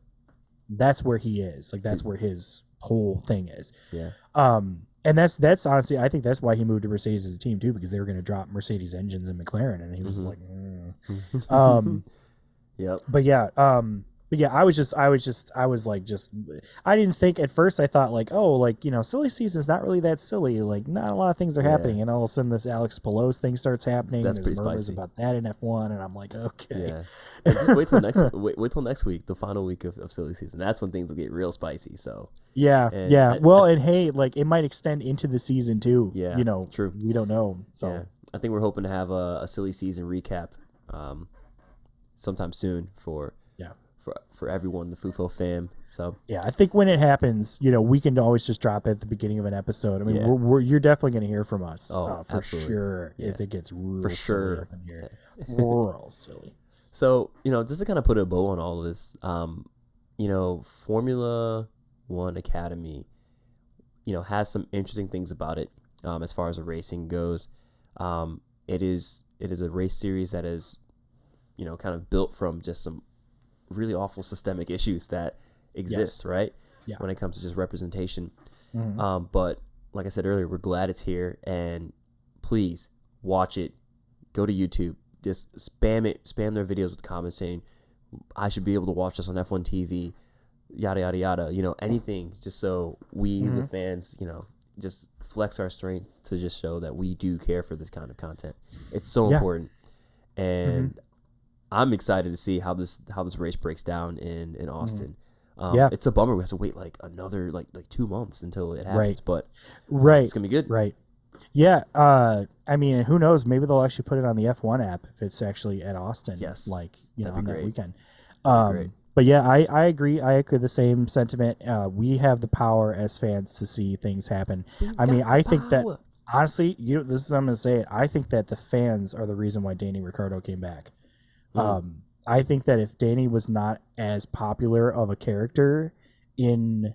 Like that's where his whole thing is. Yeah. And that's honestly, I think that's why he moved to Mercedes as a team too, because they were going to drop Mercedes engines in McLaren, and he was just like, Yep. But yeah, I didn't think at first. I thought like, oh, like, silly season's not really that silly. Like, not a lot of things are happening, and all of a sudden this Alex Palou thing starts happening. That's There's pretty murmurs spicy about that in F1, and I'm like, okay. Yeah. And just wait till next week, the final week of silly season. That's when things will get real spicy. So yeah, and hey, like it might extend into the season too. Yeah, true. We don't know. So yeah. I think we're hoping to have a silly season recap sometime soon for everyone, the FOOFO fam. So yeah, I think when it happens, we can always just drop it at the beginning of an episode. I mean, you're definitely going to hear from us for absolutely. Sure. Yeah. If it gets real for sure up in here. Real silly. So just to kind of put a bow on all of this, Formula One Academy, has some interesting things about it as far as the racing goes. It is a race series that is, kind of built from just some really awful systemic issues that exist, right? Yeah. When it comes to just representation. Mm-hmm. But like I said earlier, we're glad it's here, and please watch it. Go to YouTube. Just spam their videos with comments saying, I should be able to watch this on F1 TV, yada, yada, yada, anything, just so we, the fans, just flex our strength to just show that we do care for this kind of content. It's so important. And I'm excited to see how this race breaks down in Austin. It's a bummer we have to wait like another like 2 months until it happens, but it's gonna be good. Right. Yeah, I mean, who knows? Maybe they'll actually put it on the F1 app if it's actually at Austin. Yes, like on great. that weekend. Great. But yeah, I agree. I echo the same sentiment. We have the power as fans to see things happen. I mean, I think that honestly, this is I'm gonna say it. I think that the fans are the reason why Danny Ricciardo came back. I think that if Danny was not as popular of a character in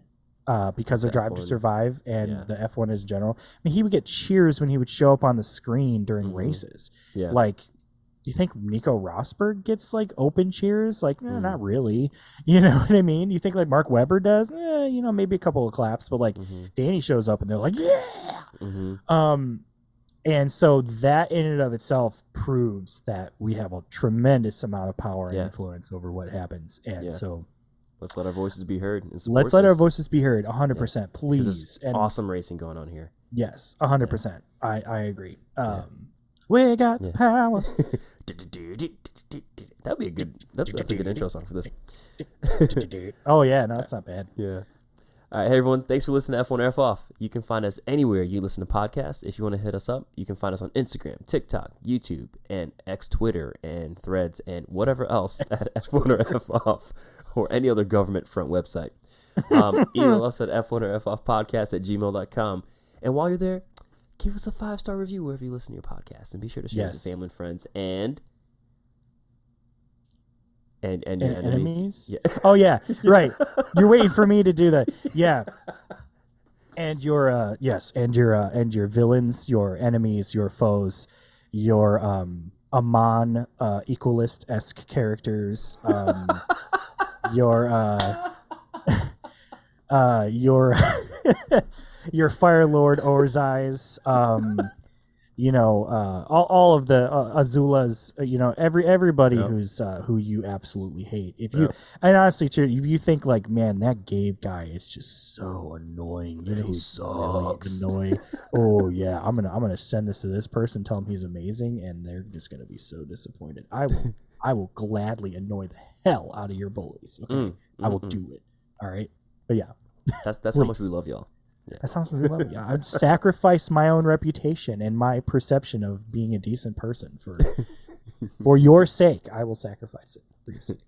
because of Drive to Survive and the F1 as general, I mean, he would get cheers when he would show up on the screen during races. Yeah. Like, do you think Nico Rosberg gets like open cheers? Like, not really. You know what I mean? You think like Mark Webber does? Maybe a couple of claps, but like Danny shows up and they're like, yeah. And so that in and of itself proves that we have a tremendous amount of power and influence over what happens. And so let's let our voices be heard. Let's let our voices be heard 100%, please. And awesome racing going on here. Yes, 100%. I agree. We got the power. That'd be a good. That's a good intro song for this. Oh yeah, no, that's not bad. Yeah. All right, hey everyone, thanks for listening to F1 F Off. You can find us anywhere you listen to podcasts. If you want to hit us up, you can find us on Instagram, TikTok, YouTube, and X Twitter, and Threads, and whatever else at F1 or F Off, or any other government front website. Email us at f1orfoffpodcast@gmail.com. And while you're there, give us a 5-star review wherever you listen to your podcast, and be sure to share it with family and friends and your enemies. Yeah. Oh yeah, right. You're waiting for me to do that. Yeah. And your and your villains, your enemies, your foes, your Amon equalist-esque characters, your your Fire Lord Orzai's, all of the Azulas, everybody who's who you absolutely hate. If you and honestly, too, if you think like, man, that Gabe guy is just so annoying, who's really annoying. Oh yeah, I'm gonna send this to this person, tell him he's amazing, and they're just gonna be so disappointed. I will gladly annoy the hell out of your bullies. Okay, I will do it. All right, but yeah, that's how much we love y'all. Yeah. That sounds really lovely. I'd sacrifice my own reputation and my perception of being a decent person for your sake. I will sacrifice it for your sake.